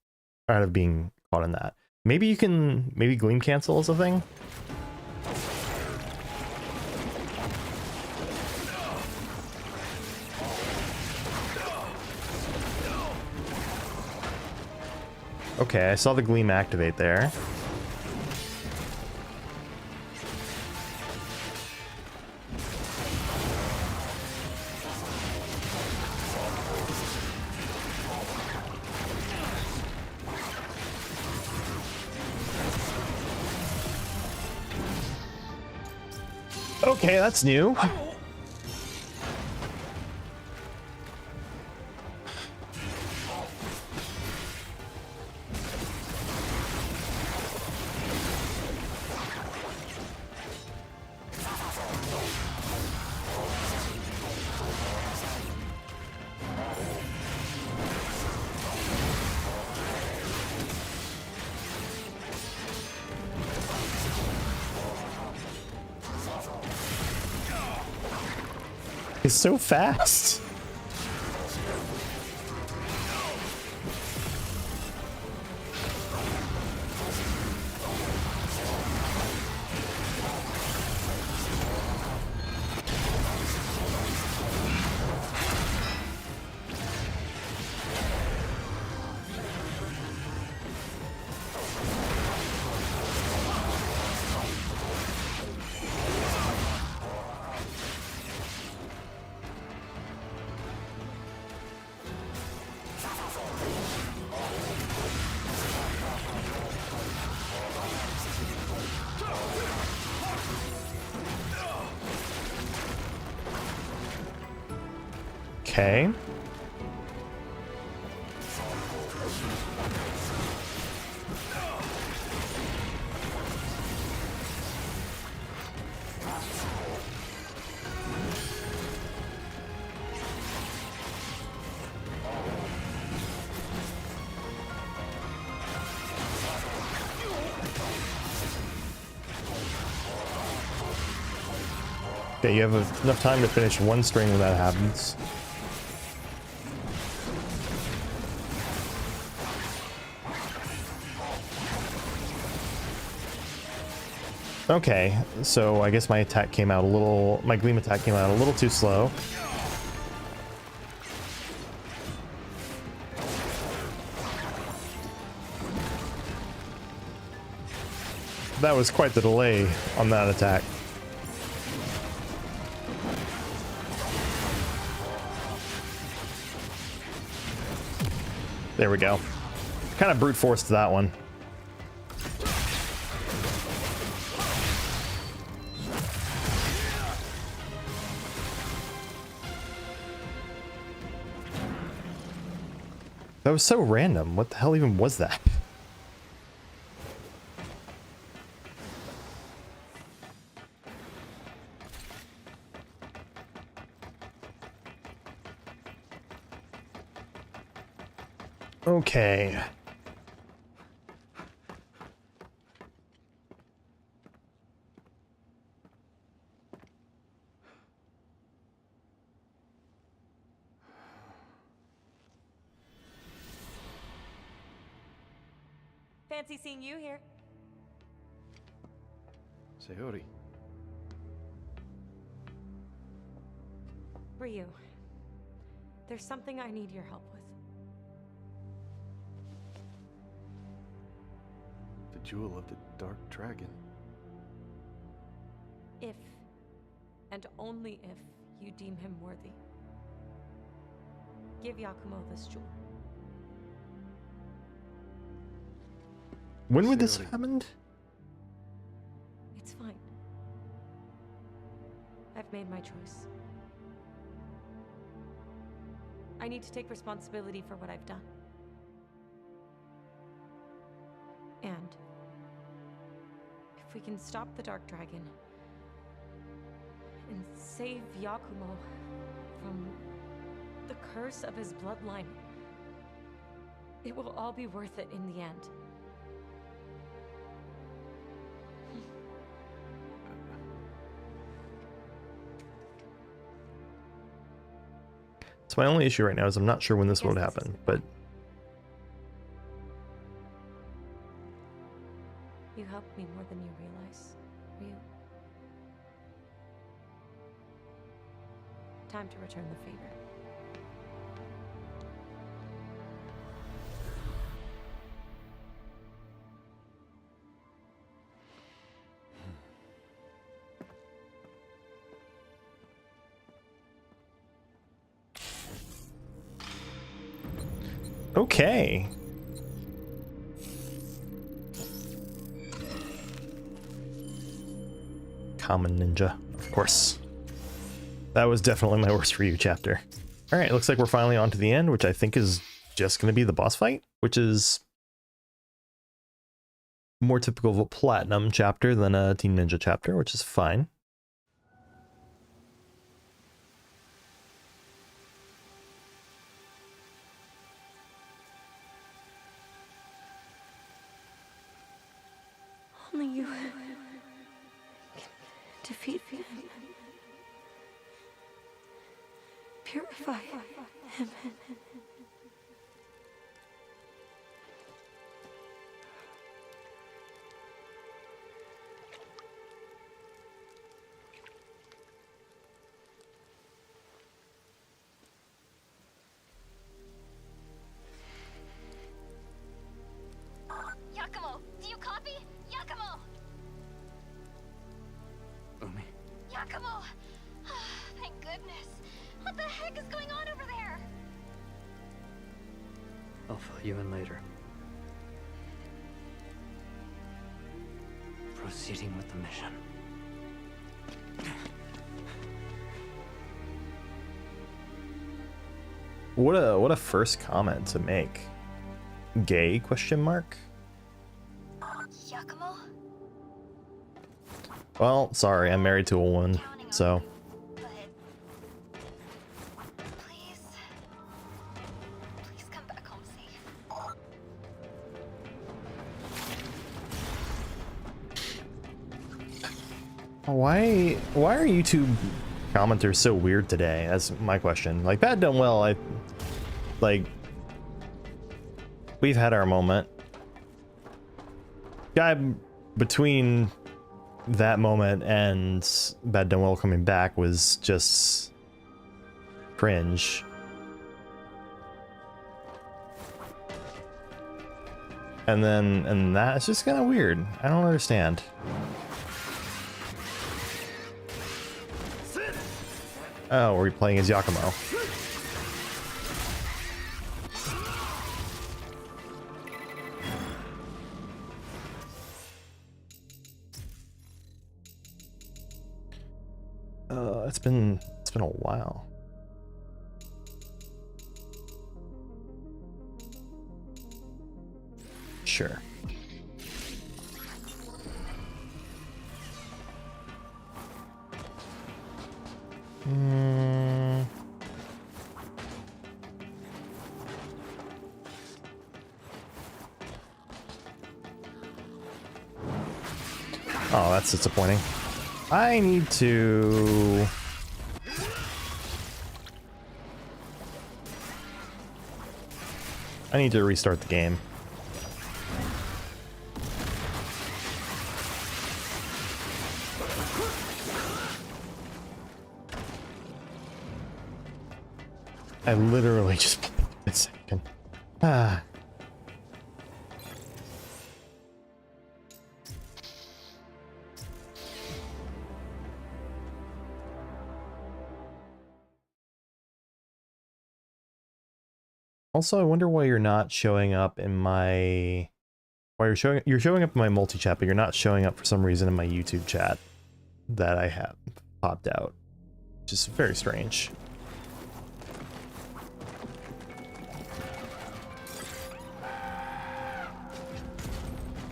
out of being caught in that. Maybe you can... Maybe Gleam Cancel is a thing? Okay, I saw the Gleam activate there. Okay, that's new. He's so fast. Okay. Okay, you have enough time to finish one string when that happens. Okay, so I guess my attack came out a little... My Gleam attack came out a little too slow. That was quite the delay on that attack. There we go. Kind of brute forced that one. That was so random. What the hell even was that? Okay. Fancy seeing you here. Sayori. Ryu, there's something I need your help with. The Jewel of the Dark Dragon. If, and only if, you deem him worthy, give Yakumo this jewel. When would this Sayori. happen? It's fine. I've made my choice. I need to take responsibility for what I've done. And if we can stop the Dark Dragon and save Yakumo from the curse of his bloodline, it will all be worth it in the end. So my only issue right now is I'm not sure when this would happen, but you helped me more than you realize, Ryu. Time to return the favor. okay. Common ninja, of course. That was definitely my worst Ryu chapter. All right, looks like we're finally on to the end, which I think is just going to be the boss fight, which is more typical of a Platinum chapter than a Team Ninja chapter, which is fine. Only you can defeat him. Purify him. Yakumo, do you copy? Yakumo! Umi, Yakumo! Thank goodness. What the heck is going on over there? I'll fill you in later. Proceeding with the mission. What a first comment to make. Gay question mark? Yakumo? Well, sorry, I'm married to a woman, so But please come back home safe. why are YouTube commenters so weird today? That's my question. Like, Bad Done Well, we've had our moment. Guy between that moment and Bad Done Well coming back was just cringe. And that's just kind of weird. I don't understand. Oh, we're playing as Yakumo. It's been a while. Sure. Oh, that's disappointing. I need to... restart the game. I literally just played a second. Ah. Also, I wonder why you're not showing up in my... You're showing up in my multi-chat, but you're not showing up for some reason in my YouTube chat that I have popped out. Which is very strange.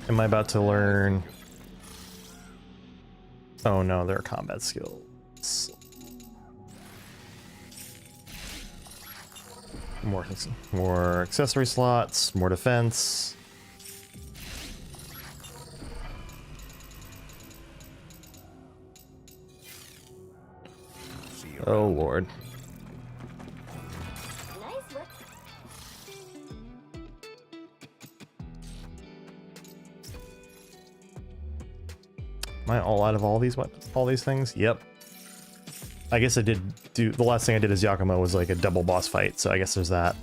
Am I about to learn? Oh no, there are combat skills. More accessory slots, more defense. Oh lord. Nice work. Am I all out of all these weapons? All these things? Yep. I guess I did do... The last thing I did as Yakumo was like a double boss fight, so I guess there's that.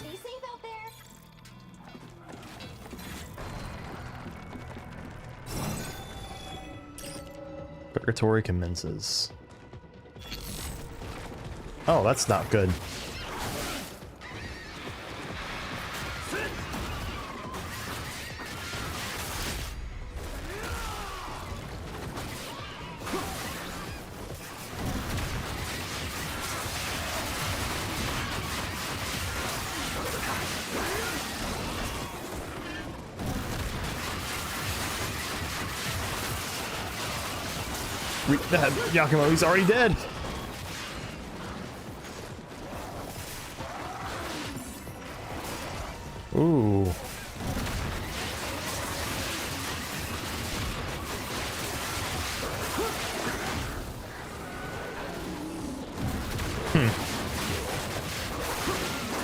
Be safe out there. Purgatory commences. Oh, that's not good. Yakumo, he's already dead. Ooh.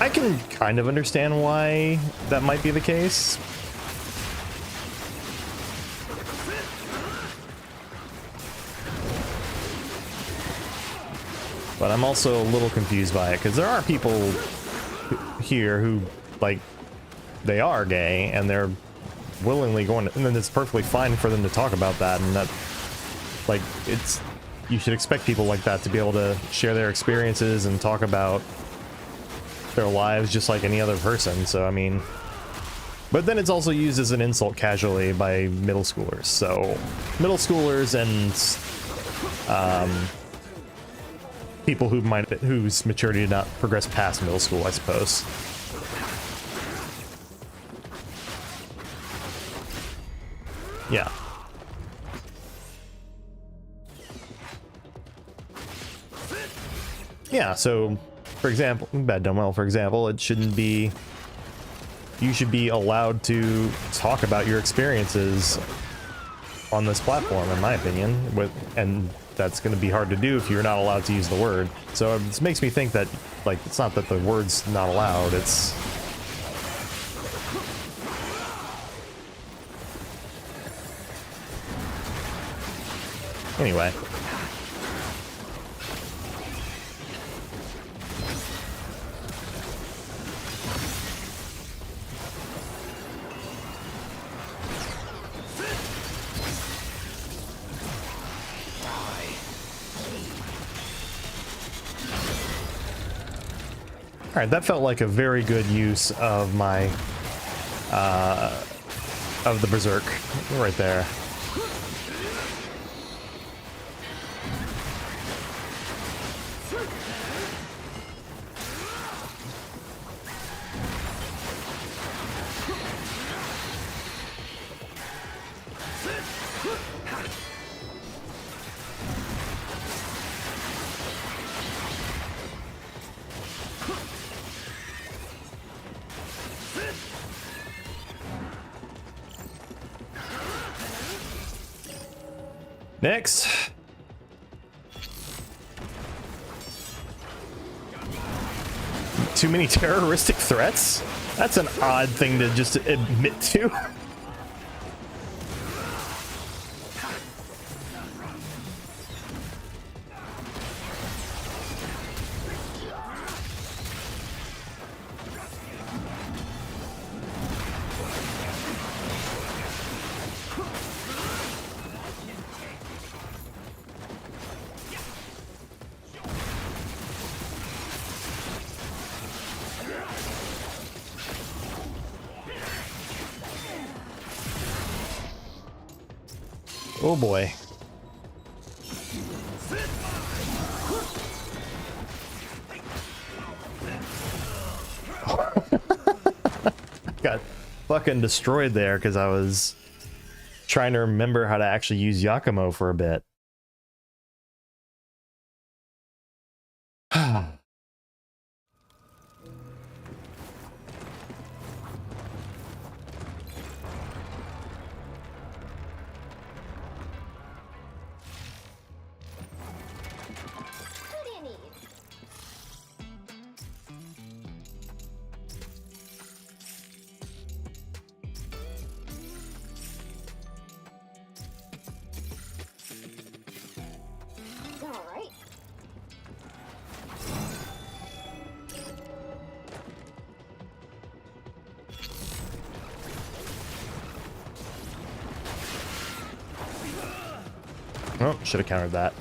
I can kind of understand why that might be the case. But I'm also a little confused by it, because there are people here who, like, they are gay, and they're willingly going to, and then it's perfectly fine for them to talk about that, and that, like, it's, you should expect people like that to be able to share their experiences and talk about their lives just like any other person, so, I mean, but then it's also used as an insult casually by middle schoolers, so, middle schoolers and, people who whose maturity did not progress past middle school, I suppose. Yeah. Yeah, so, for example, Bad Dumb Well, for example, it shouldn't be... You should be allowed to talk about your experiences on this platform, in my opinion, and that's going to be hard to do if you're not allowed to use the word. So this makes me think that, like, it's not that the word's not allowed, it's... Anyway. Alright, that felt like a very good use of my, of the Berserk right there. Next. Too many terroristic threats? That's an odd thing to just admit to. Oh boy. fucking destroyed there because I was trying to remember how to actually use Yakumo for a bit. What do you need? All right. Oh, should have countered that.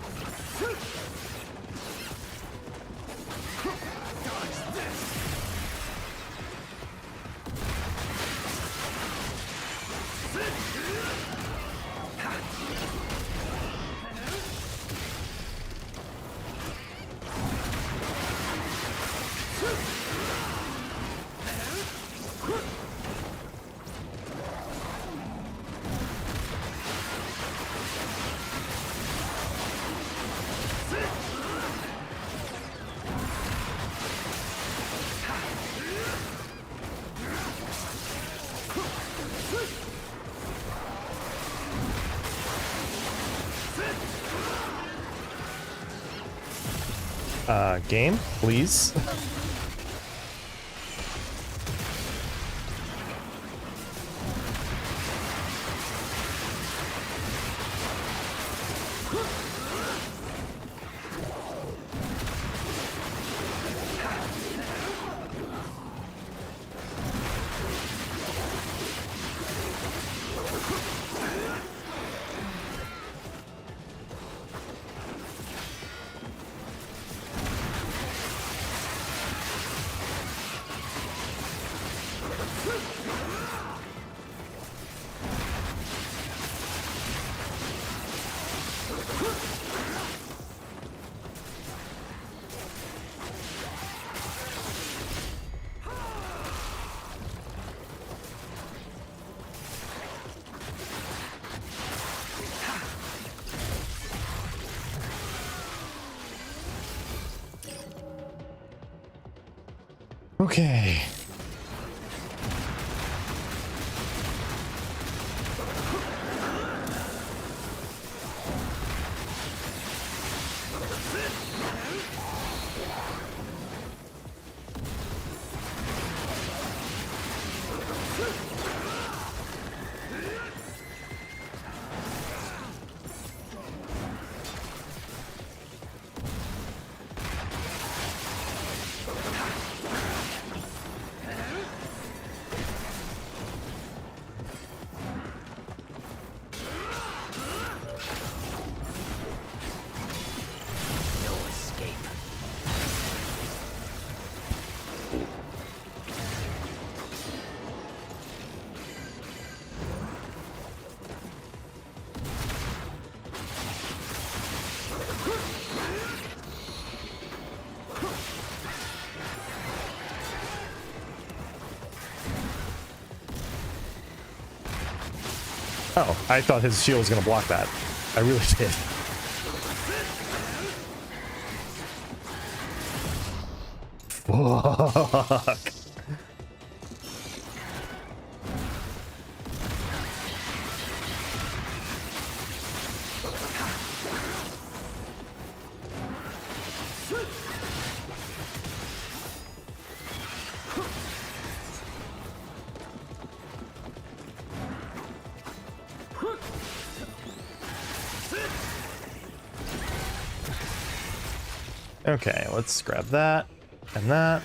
Game, please. Okay. Oh, I thought his shield was going to block that. I really did. Fuck. Okay, let's grab that and that.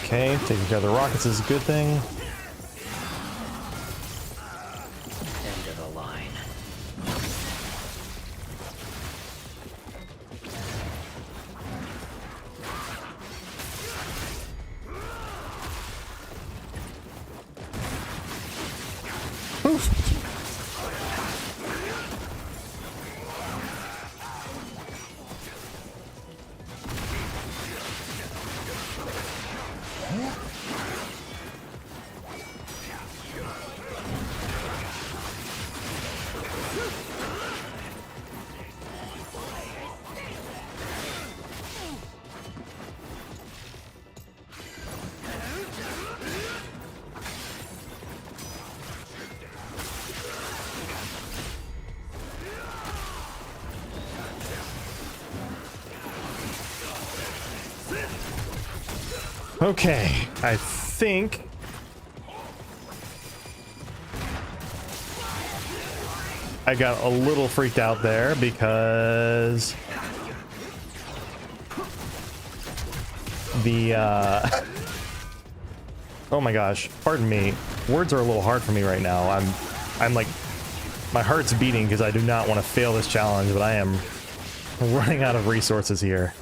Okay, taking care of the rockets is a good thing. End of the line. Okay, I think I got a little freaked out there because the oh my gosh, pardon me. Words are a little hard for me right now. I'm like, my heart's beating because I do not want to fail this challenge, but I am running out of resources here.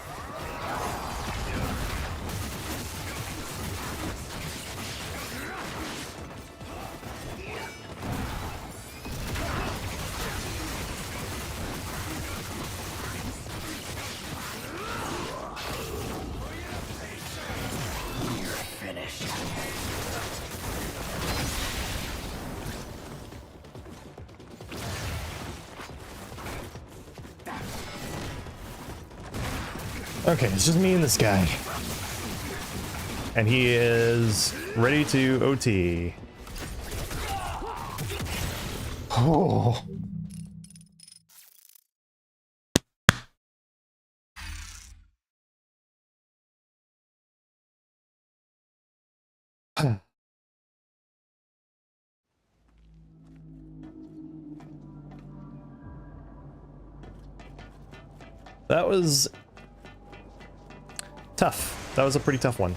Okay, it's just me and this guy. And he is ready to OT. Oh. That was tough. That was a pretty tough one.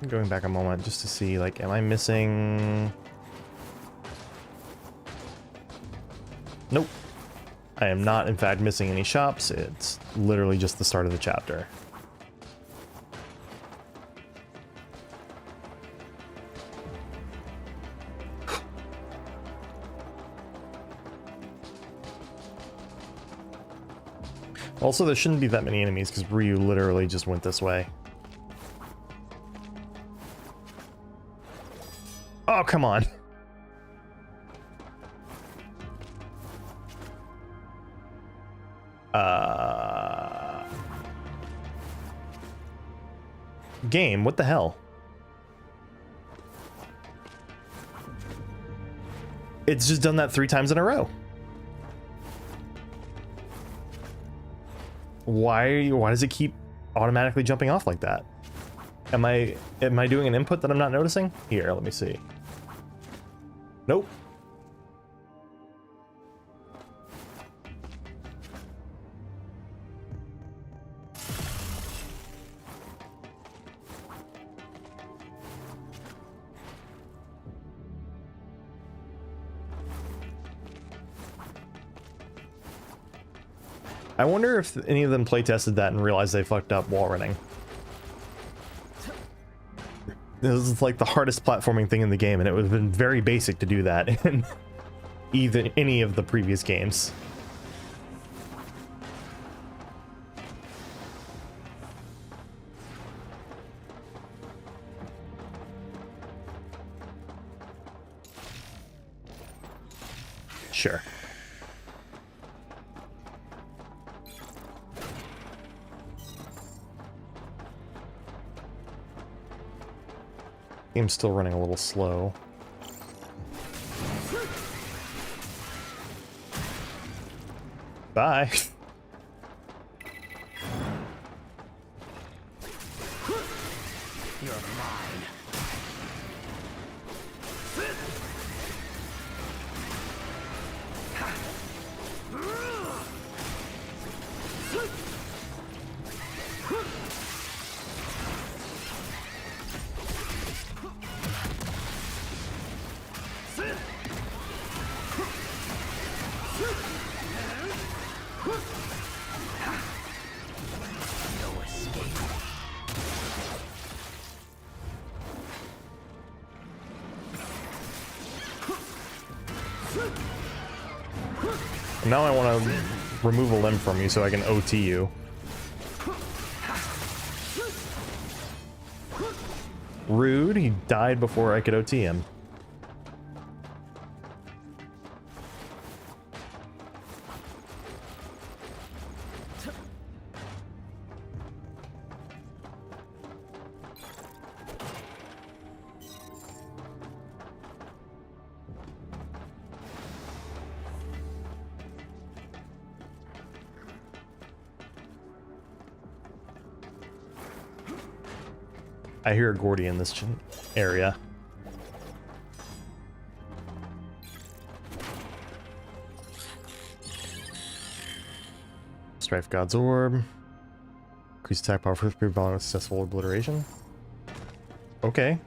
Going back a moment just to see, like, am I missing? Nope. I am not, in fact, missing any shops. It's literally just the start of the chapter. Also, there shouldn't be that many enemies because Ryu literally just went this way. Oh, come on. Game, what the hell? It's just done that 3 times in a row. Why does it keep automatically jumping off like that? Am I doing an input that I'm not noticing? Here, let me see. Nope. I wonder if any of them playtested that and realized they fucked up while running. This is like the hardest platforming thing in the game, and it would have been very basic to do that in any of the previous games. Sure. Game's still running a little slow. Bye. You're mine. No escape. Now I want to remove a limb from you so I can OT you. Rude, he died before I could OT him. I hear a Gordy in this area. Strife God's Orb. Increase attack power for the following successful obliteration. Okay.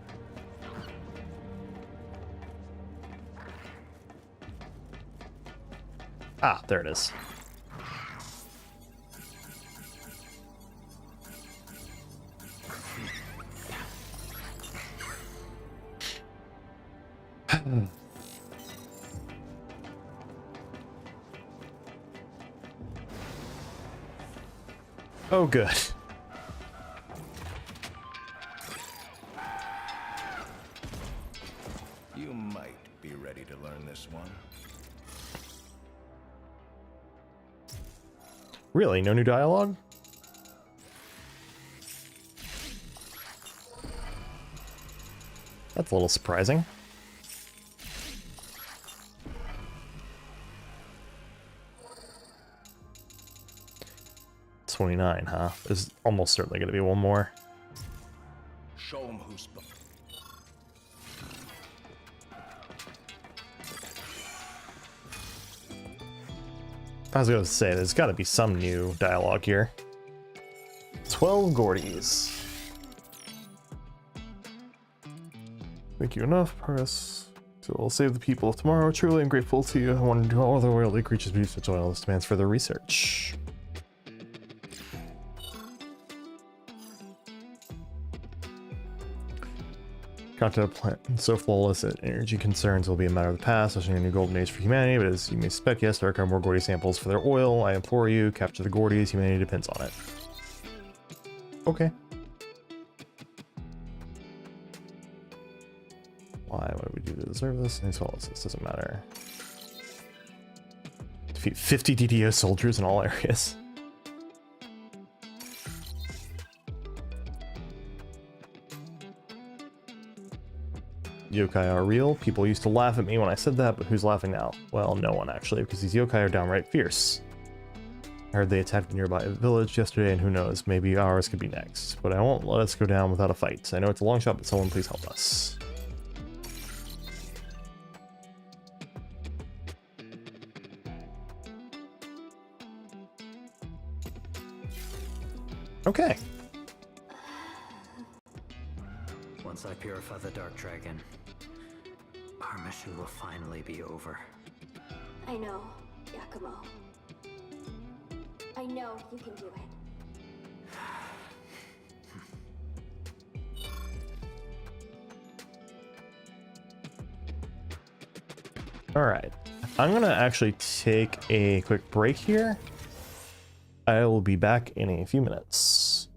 Ah, there it is. Oh, good. You might be ready to learn this one. Really? No new dialogue? That's a little surprising. $29, huh? There's almost certainly going to be one more. Show 'em who's boss. I was going to say, there's got to be some new dialogue here. 12 Gordies. Thank you enough, progress. So we'll save the people of tomorrow. Truly I'm grateful to you. I want to do all the royalty creatures produce such oil. This demands further research. Content plant so flawless that energy concerns will be a matter of the past, especially in a new golden age for humanity. But as you may suspect, yes, there are more Gordy samples for their oil. I implore you, capture the Gordies. Humanity depends on it. Okay. Why? What do we do to deserve this? As well as this doesn't matter. Defeat 50 DDO soldiers in all areas. Yokai are real. People used to laugh at me when I said that, but who's laughing now? Well, no one actually, because these yokai are downright fierce. I heard they attacked a nearby village yesterday, and who knows, maybe ours could be next. But I won't let us go down without a fight. I know it's a long shot, but someone please help us. Okay. Once I purify the Dark Dragon, our mission will finally be over. I know, Yakumo. I know you can do it. All right. I'm going to actually take a quick break here. I will be back in a few minutes.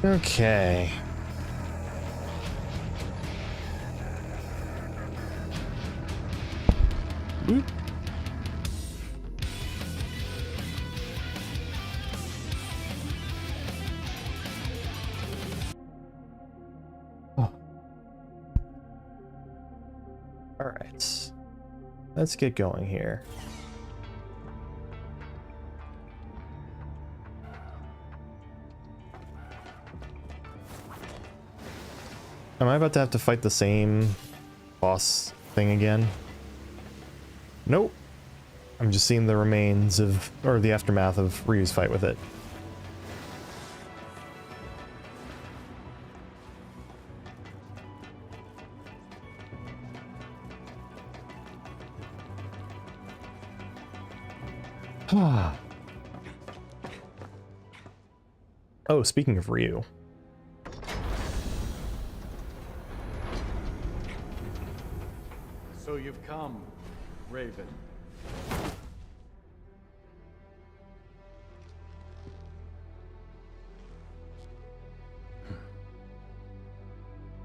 Okay. Boop. Oh. All right. Let's get going here. Am I about to have to fight the same boss thing again? Nope. I'm just seeing the remains of, or the aftermath of Ryu's fight with it. Oh, speaking of Ryu. So you've come, Raven.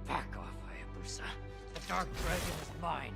Back off, Hayabusa. The Dark Dragon is mine.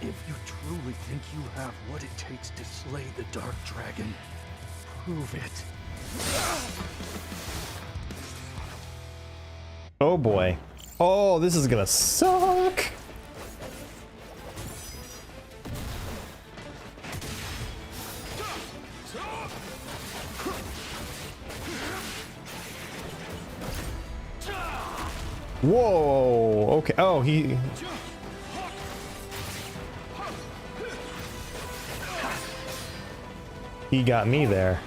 If you truly think you have what it takes to slay the Dark Dragon, prove it. Oh boy. Oh, this is gonna suck. Whoa. Okay. Oh, he... He got me there.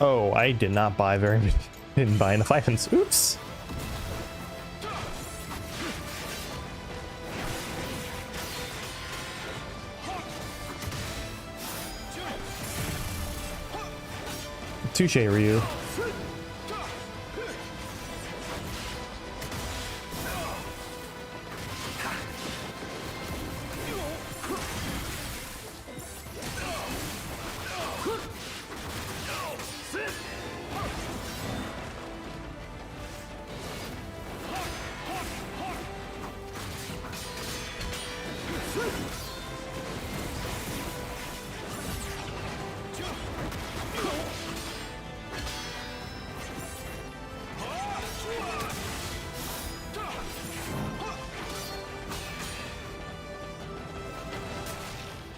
Oh, I did not buy very many. Didn't buy enough items. Oops. Touche, Ryu.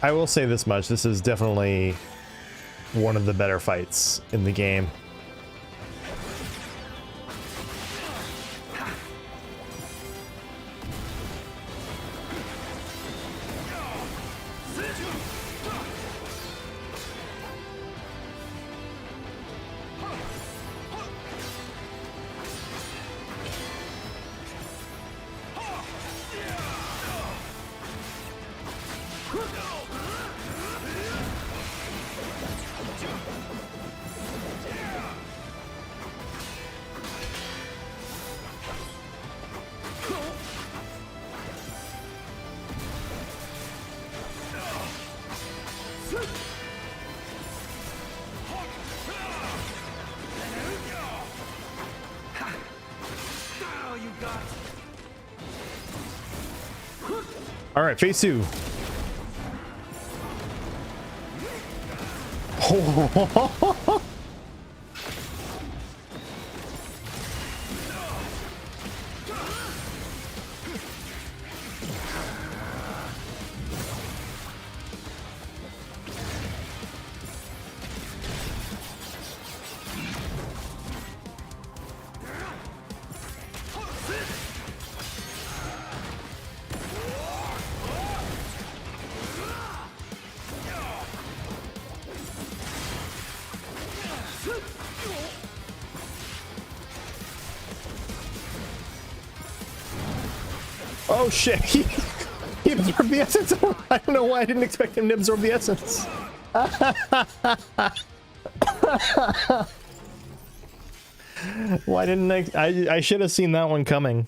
I will say this much, this is definitely one of the better fights in the game. All right, phase 2. Oh shit, he absorbed the essence. I don't know why I didn't expect him to absorb the essence. Why didn't I should have seen that one coming.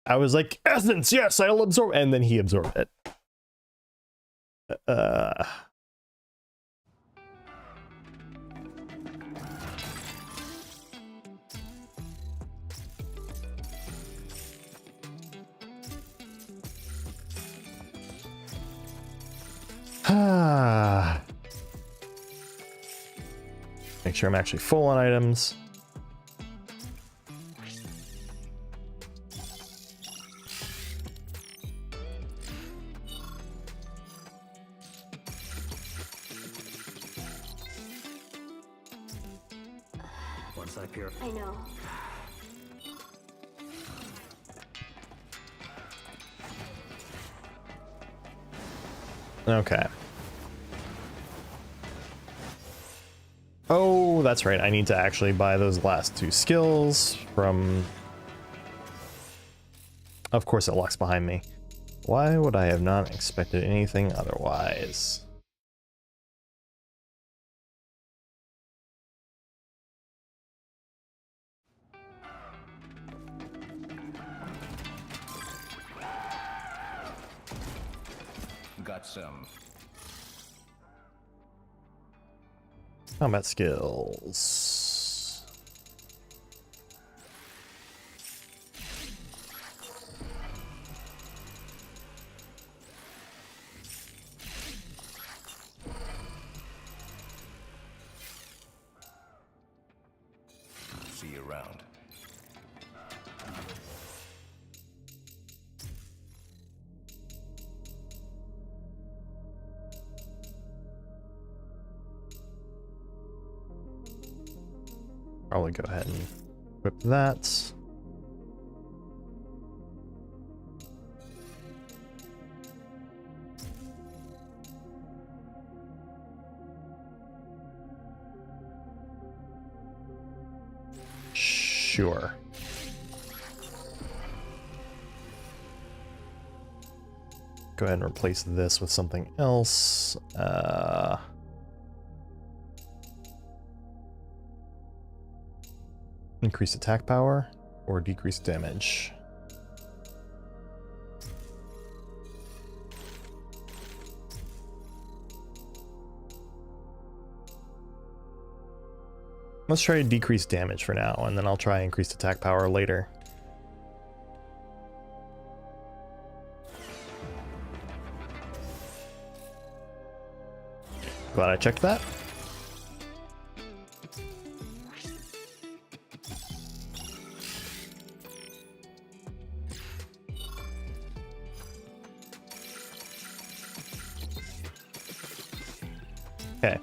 I was like, essence, yes, I'll absorb, and then he absorbed it. Make sure I'm actually full on items. Once I pure. I know. Okay. Oh, that's right. I need to actually buy those last 2 skills from... Of course it locks behind me. Why would I have not expected anything otherwise? Got some. Combat skills. See you around. Probably go ahead and equip that. Sure. Go ahead and replace this with something else. Increase attack power or decrease damage. Let's try to decrease damage for now, and then I'll try increased attack power later. Glad I checked that. Okay.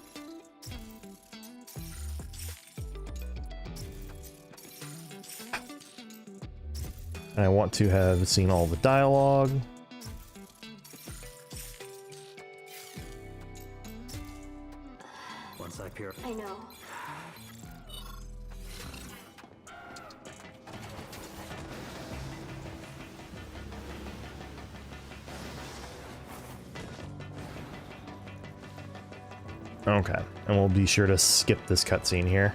I want to have seen all the dialogue. Once I pure. I know. Okay, and we'll be sure to skip this cutscene here.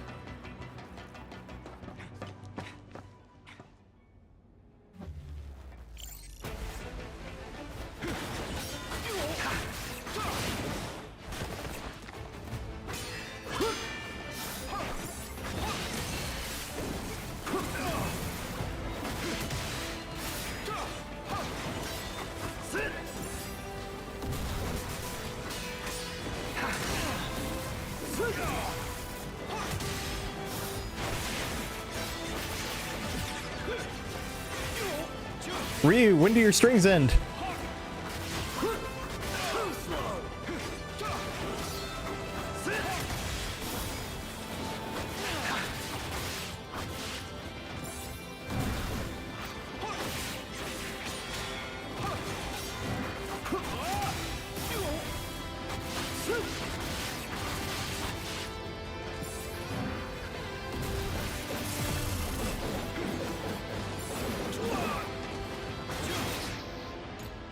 Ryu, when do your strings end?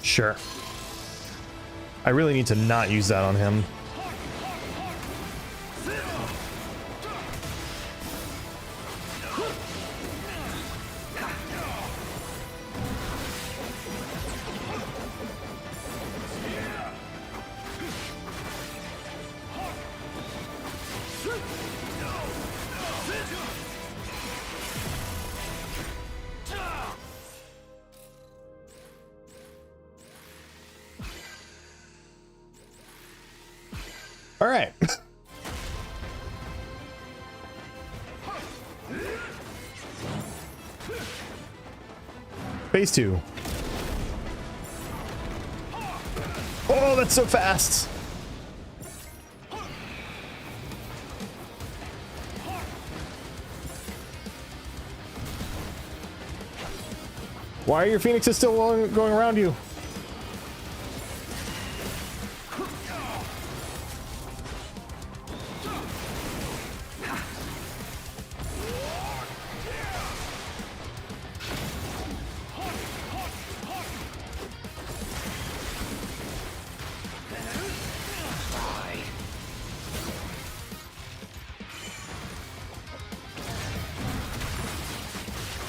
Sure. I really need to not use that on him. All right. Phase 2. Oh, that's so fast. Why are your phoenixes still going around you?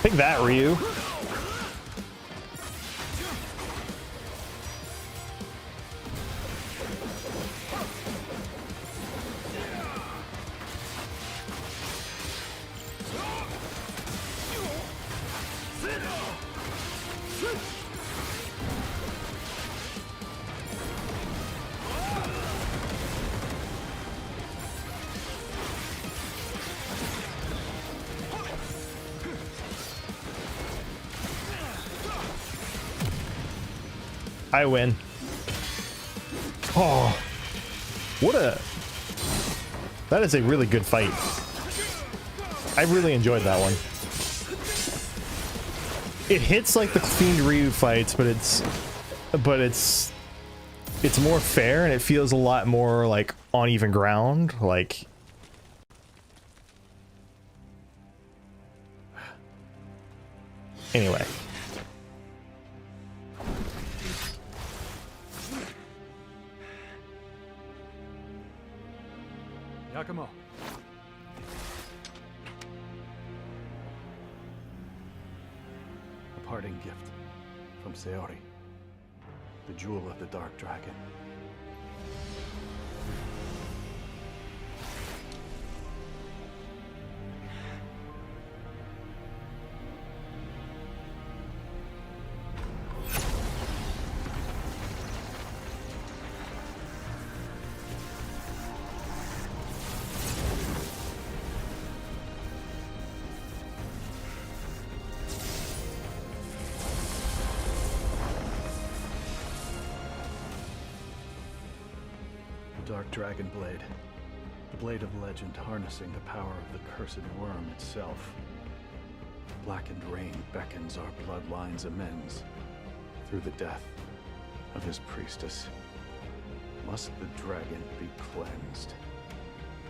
Take that, Ryu. I win. Oh, that is a really good fight. I really enjoyed that one. It hits like the Fiend Ryu fights, but it's more fair and it feels a lot more like on even ground. Like, anyway. Yakumo. A parting gift from Sayori. The jewel of the Dark Dragon. Dark Dragon Blade. The blade of legend harnessing the power of the cursed worm itself. Blackened rain beckons our bloodlines amends through the death of his priestess. Must the dragon be cleansed?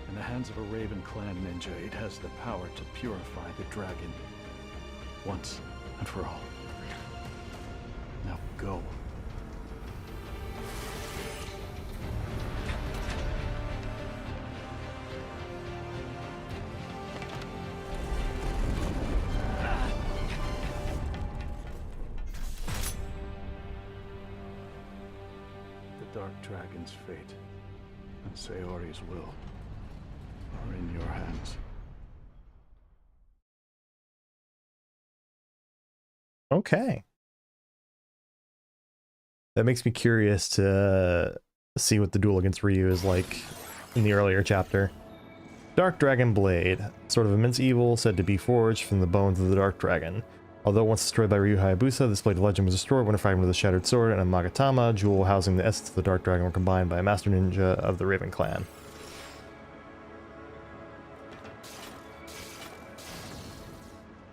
In the hands of a Raven Clan ninja, it has the power to purify the dragon once and for all. Now go. Dark Dragon's fate and Sayori's will are in your hands. Okay. That makes me curious to see what the duel against Ryu is like in the earlier chapter. Dark Dragon Blade, sort of immense evil said to be forged from the bones of the Dark Dragon. Although once destroyed by Ryu Hayabusa, this blade of legend was destroyed when a fragment of the Shattered Sword and a Magatama jewel housing the essence of the Dark Dragon were combined by a Master Ninja of the Raven Clan.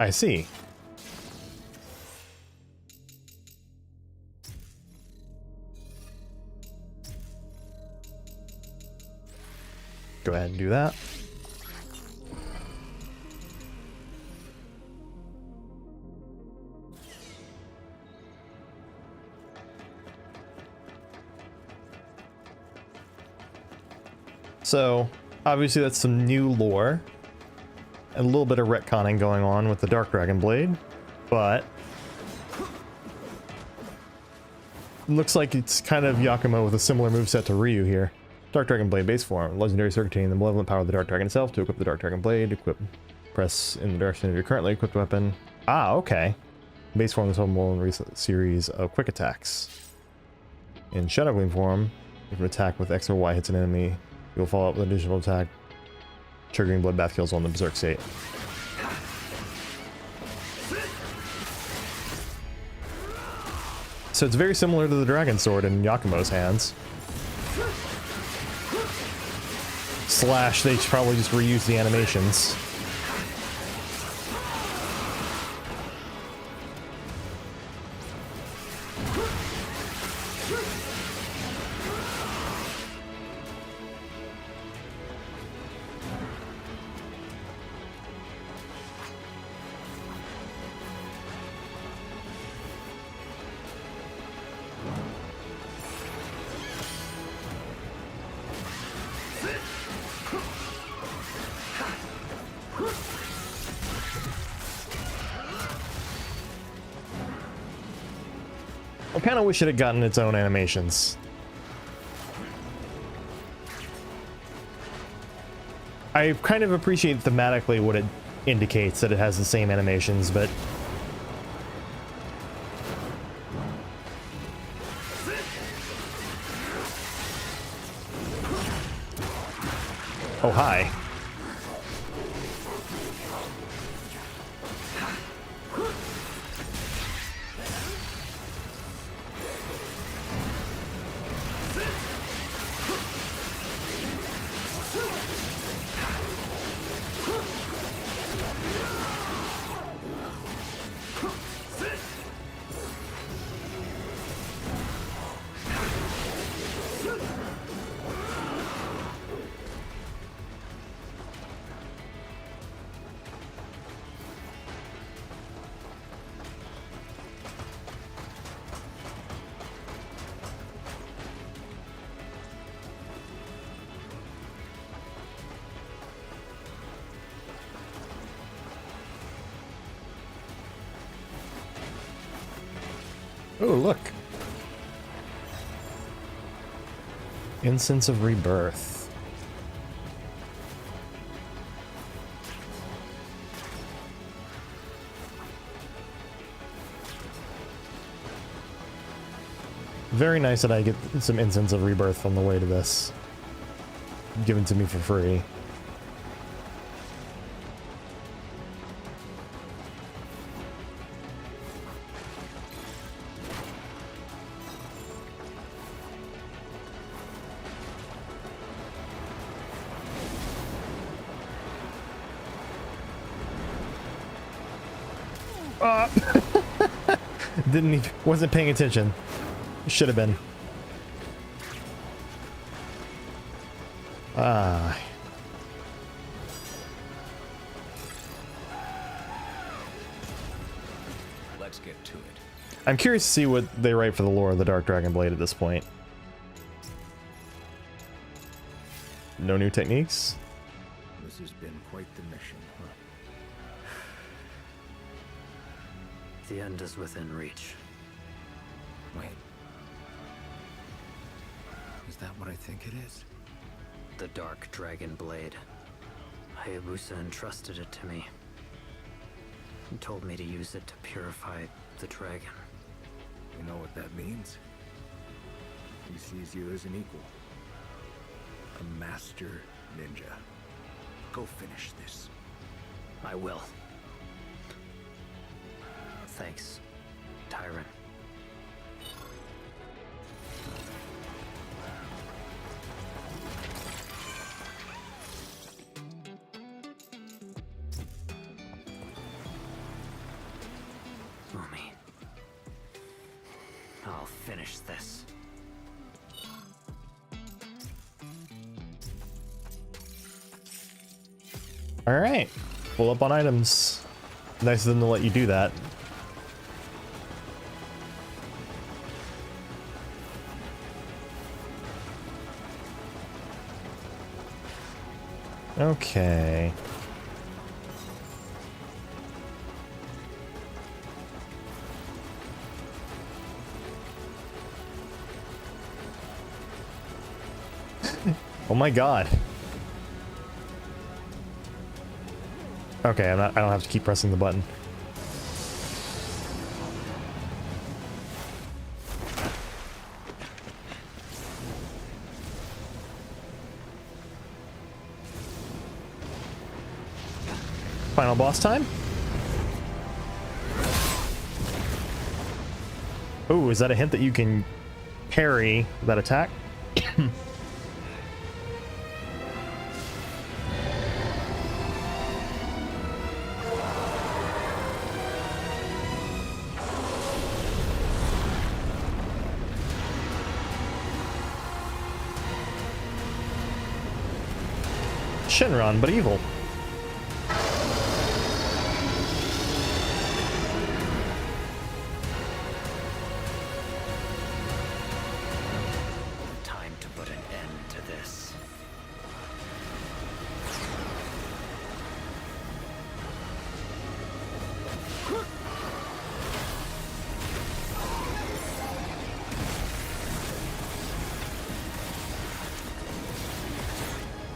I see. Go ahead and do that. So, obviously that's some new lore. And a little bit of retconning going on with the Dark Dragon Blade. But looks like it's kind of Yakumo with a similar moveset to Ryu here. Dark Dragon Blade base form. Legendary circuit containing the malevolent power of the Dark Dragon itself. To equip the Dark Dragon Blade, press in the direction of your currently equipped weapon. Ah, okay. Base form is vulnerable in a series of quick attacks. In Shadow Gleam form, if an attack with X or Y hits an enemy, you will follow up with an additional attack, triggering bloodbath kills on the Berserk state. So it's very similar to the Dragon Sword in Yakumo's hands. Slash, they probably just reuse the animations. I kind of wish it had gotten its own animations. I kind of appreciate thematically what it indicates, that it has the same animations, but... Oh, hi. Oh, look. Incense of Rebirth. Very nice that I get some Incense of Rebirth on the way to this. Given to me for free. Wasn't paying attention. Should have been. Ah. Let's get to it. I'm curious to see what they write for the lore of the Dark Dragon Blade at this point. No new techniques? This has been quite the mission, huh? The end is within reach. Wait. Is that what I think it is? The Dark Dragon Blade. Hayabusa entrusted it to me. He told me to use it to purify the dragon. You know what that means? He sees you as an equal. A master ninja. Go finish this. I will. Thanks, Tyron. Umi. I'll finish this. All right, pull up on items. Nice of them to let you do that. Okay. Oh my god. Okay, I don't have to keep pressing the button. Final boss time? Ooh, is that a hint that you can parry that attack? Shinron, but evil. Time to put an end to this.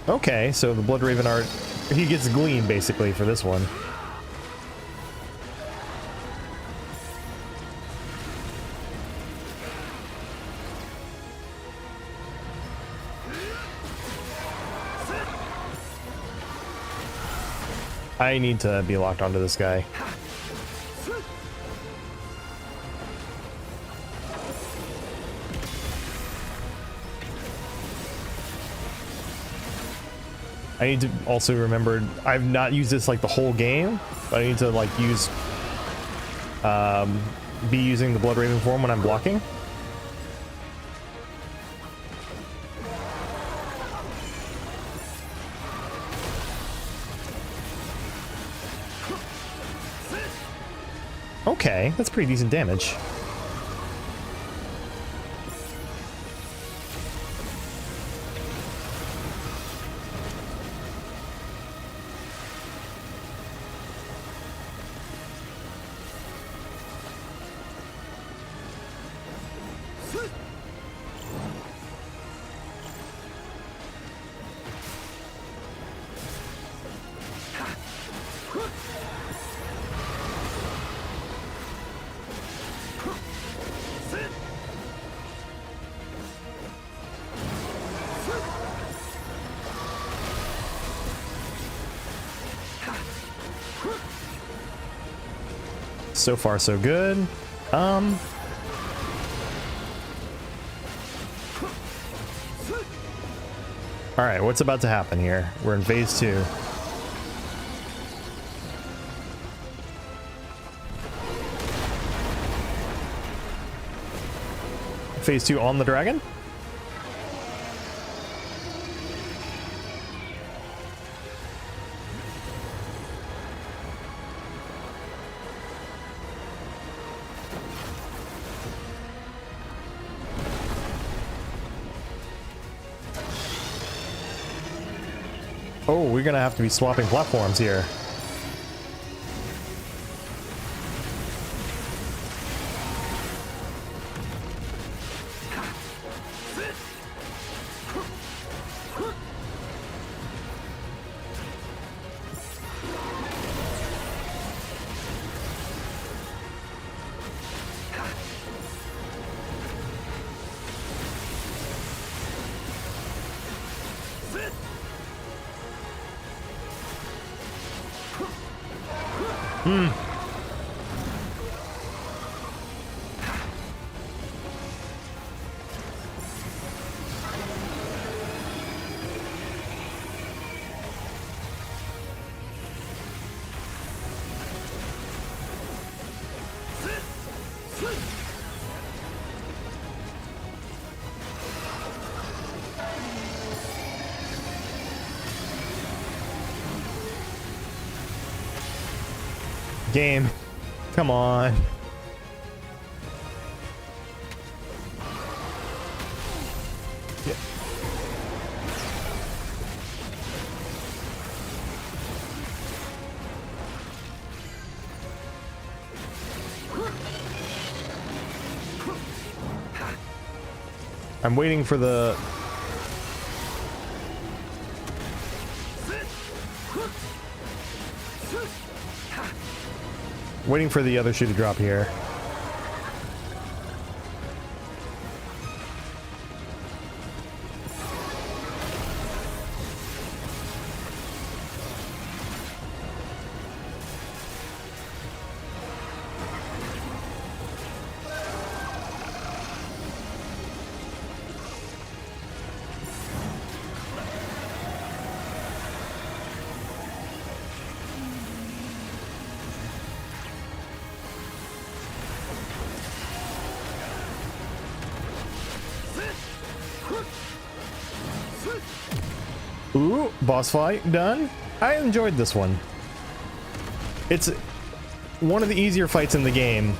Okay, so the Blood Raven art, he gets Gleam basically for this one. I need to be locked onto this guy. I need to also remember, I've not used this like the whole game, but I need to like use, be using the Blood Raven form when I'm blocking. Okay, that's pretty decent damage. So far, so good. All right, what's about to happen here? We're in phase 2. Phase 2 on the dragon? Oh, we're gonna have to be swapping platforms here. Game. Come on. Yeah. I'm waiting for the... Waiting for the other shoe to drop here. Ooh, boss fight done. I enjoyed this one. It's one of the easier fights in the game,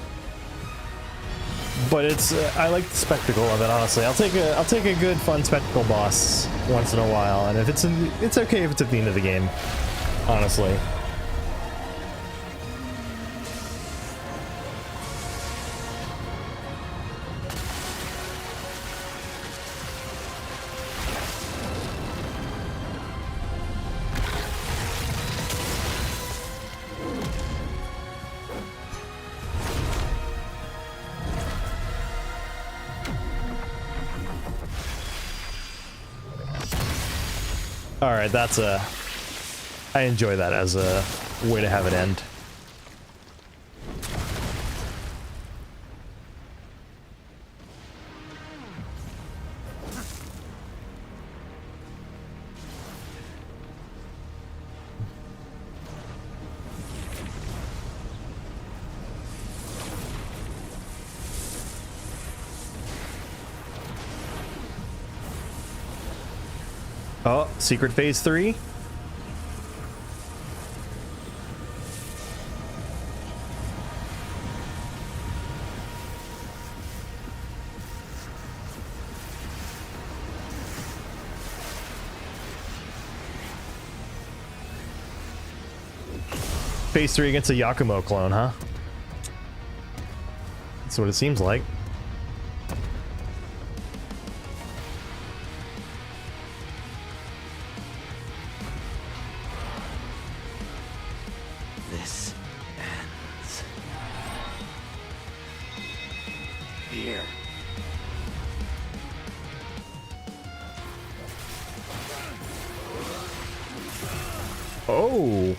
but it's I like the spectacle of it. Honestly, I'll take a good fun spectacle boss once in a while, and if it's okay if it's at the end of the game. Honestly. Alright, that's a... I enjoy that as a way to have it end. Oh, secret phase 3. Phase 3 against a Yakumo clone, huh? That's what it seems like. This ends here. Oh.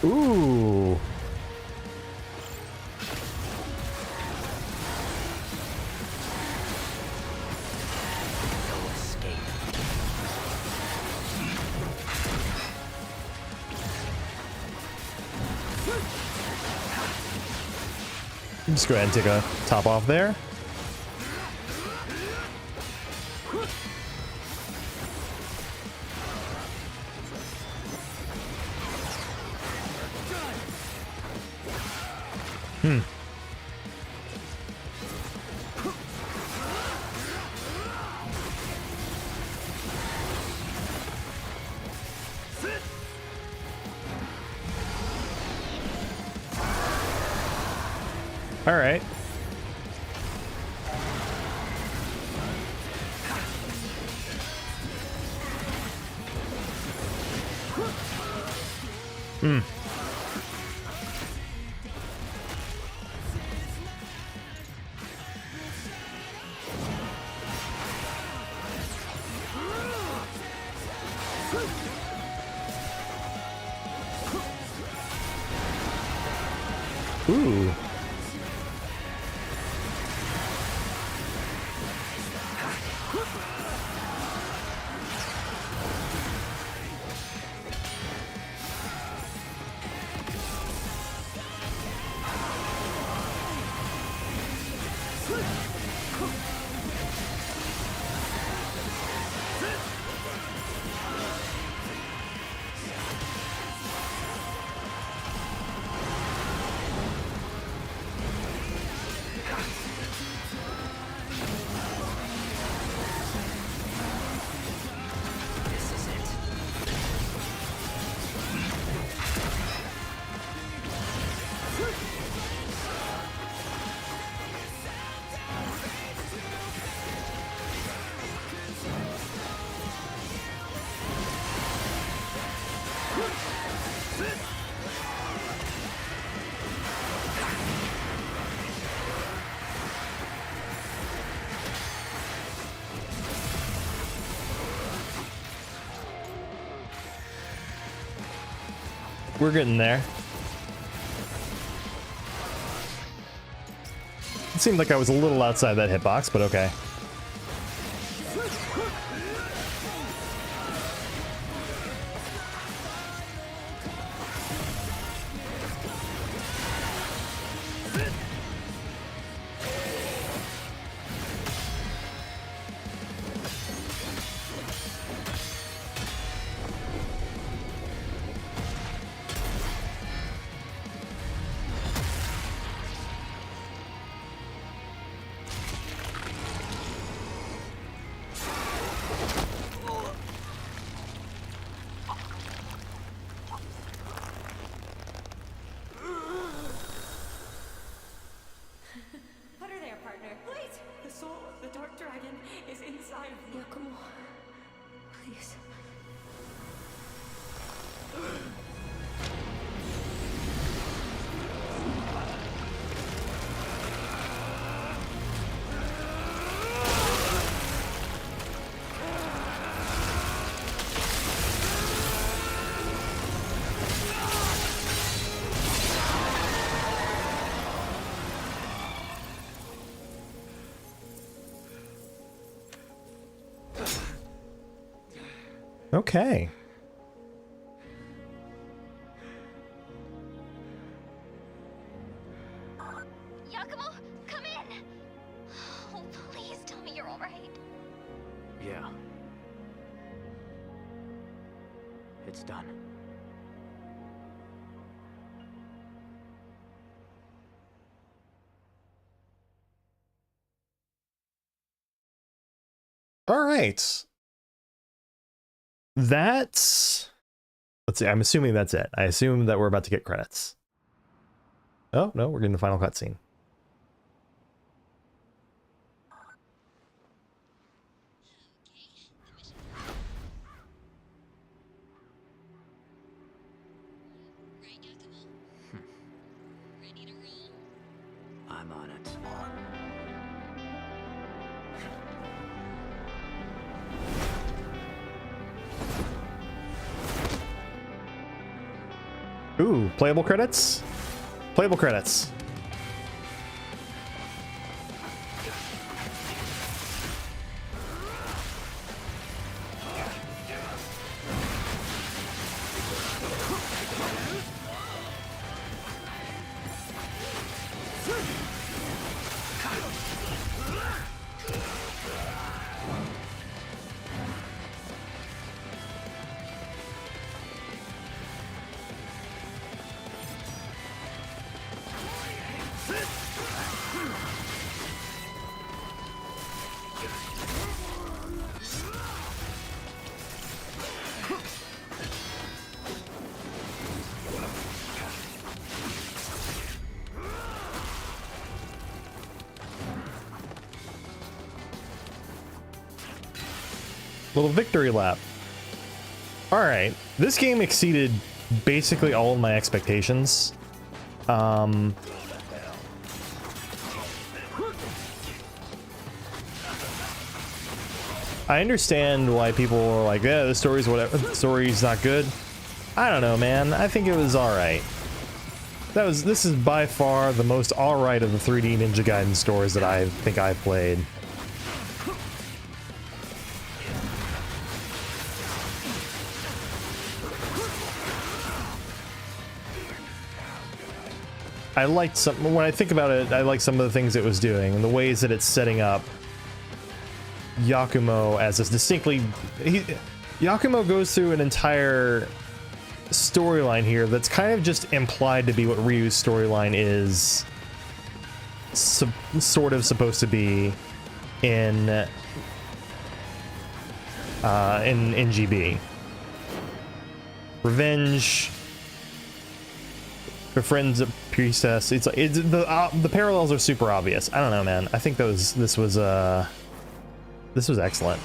Ooh. Just go ahead and take a top off there. All right. Hmm. Ooh. We're getting there. It seemed like I was a little outside that hitbox, but okay. Put her there, partner. Wait! The soul of the Dark Dragon is inside of me. Yakumo, please. Okay. Yakumo, come in! Oh, please tell me you're alright. Yeah. It's done. All right. That's... Let's see, I'm assuming that's it. I assume that we're about to get credits. Oh, no, we're getting the final cutscene. I'm on it. Ooh, playable credits? Playable credits. Little victory lap. All right, this game exceeded basically all of my expectations. I understand why people are like, yeah, the story's whatever, the story's not good. I don't know, man. I think it was all right. This is by far the most all right of the 3D Ninja Gaiden stories that I think I've played. I liked some, when I think about it, I like some of the things it was doing and the ways that it's setting up Yakumo as this distinctly... Yakumo goes through an entire storyline here that's kind of just implied to be what Ryu's storyline is sort of supposed to be in NGB. Revenge, befriends a priestess. It's the parallels are super obvious. I don't know, man. I think this was excellent.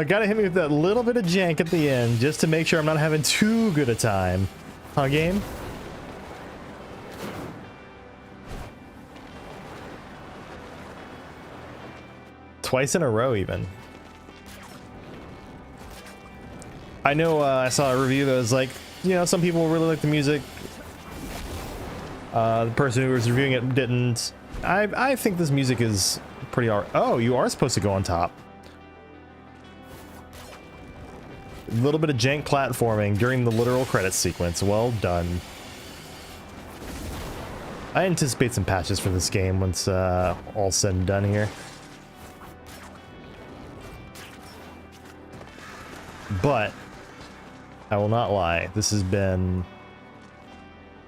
Gotta hit me with that little bit of jank at the end just to make sure I'm not having too good a time. Huh, game? Twice in a row, even. I know I saw a review that was like, you know, some people really like the music. The person who was reviewing it didn't. I think this music is pretty alright. Oh, you are supposed to go on top. A little bit of jank platforming during the literal credits sequence. Well done. I anticipate some patches for this game once all's said and done here. But I will not lie, this has been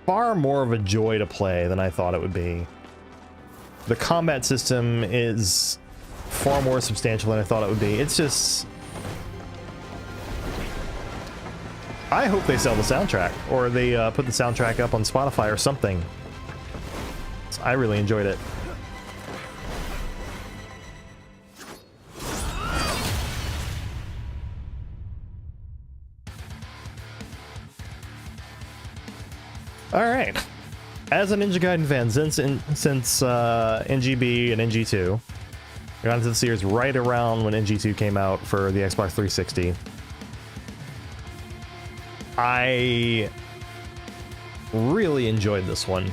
far more of a joy to play than I thought it would be. The combat system is far more substantial than I thought it would be. It's just... I hope they sell the soundtrack, or they put the soundtrack up on Spotify or something. I really enjoyed it. All right. As a Ninja Gaiden fan, since NGB and NG2, I got into the series right around when NG2 came out for the Xbox 360. I really enjoyed this one.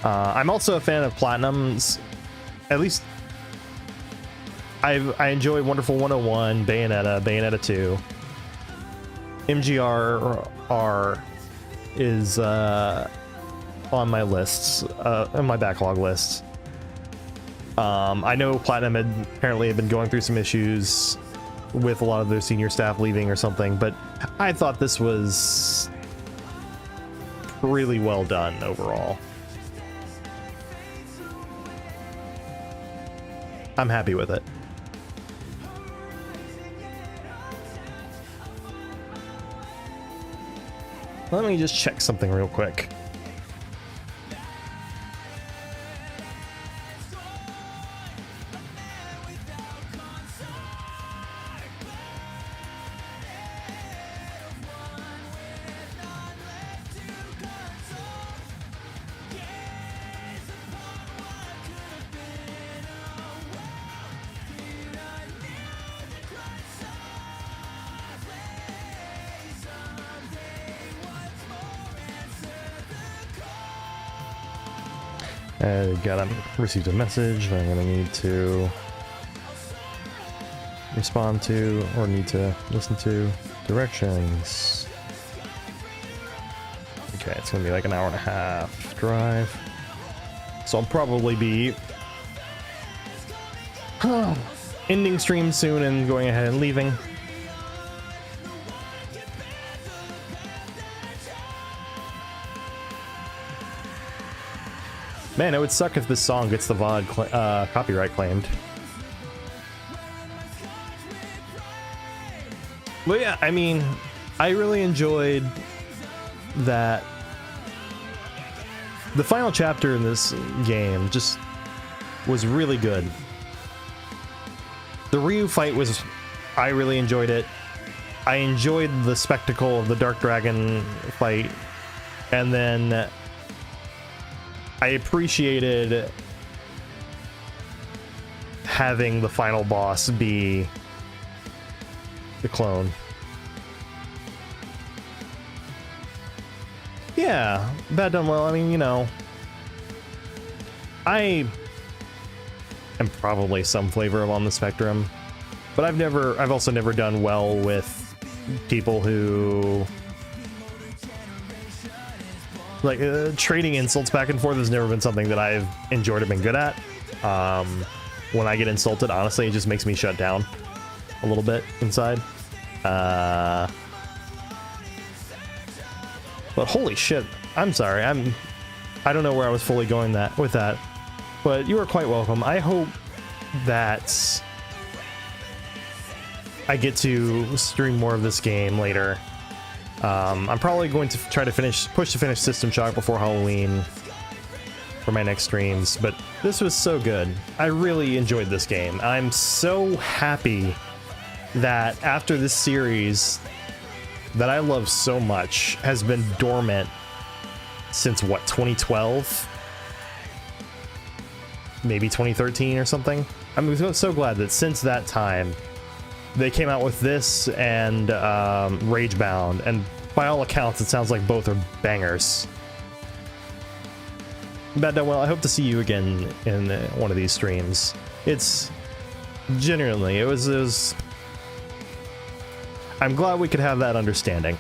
I'm also a fan of Platinum's. At least I enjoy Wonderful 101, Bayonetta 2. MGR is on my lists, on my backlog lists. I know Platinum apparently had been going through some issues with a lot of their senior staff leaving or something, but I thought this was really well done overall. I'm happy with it. Let me just check something real quick. Received a message that I'm gonna need to respond to, or need to listen to. Directions. Okay, it's gonna be like an hour and a half drive. So I'll probably be ending stream soon and going ahead and leaving. Man, it would suck if this song gets the VOD copyright claimed. But yeah, I mean, I really enjoyed that. The final chapter in this game just was really good. The Ryu fight was... I really enjoyed it. I enjoyed the spectacle of the Dark Dragon fight. And then I appreciated having the final boss be the clone. Yeah, that done well. I mean, you know, I am probably some flavor of on the spectrum, but I've also never done well with people who like trading insults back and forth has never been something that I've enjoyed or been good at. When I get insulted, honestly, it just makes me shut down a little bit inside. But holy shit, I'm sorry. I don't know where I was fully going with that, but you are quite welcome. I hope that I get to stream more of this game later. I'm probably going to try to push to finish System Shock before Halloween for my next streams, but this was so good. I really enjoyed this game. I'm so happy that after this series that I love so much has been dormant since what, 2012? Maybe 2013 or something? I'm so glad that since that time they came out with this and Ragebound, and by all accounts it sounds like both are bangers. Bad Done Well, I hope to see you again in one of these streams. It's genuinely, it was I'm glad we could have that understanding.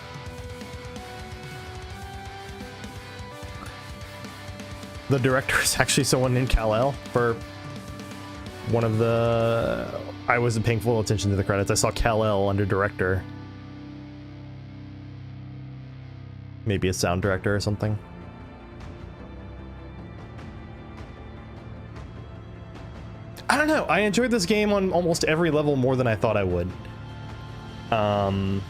The director is actually someone named Kal-El. For one of the... I wasn't paying full attention to the credits. I saw Kal-El under director. Maybe a sound director or something. I don't know. I enjoyed this game on almost every level more than I thought I would. I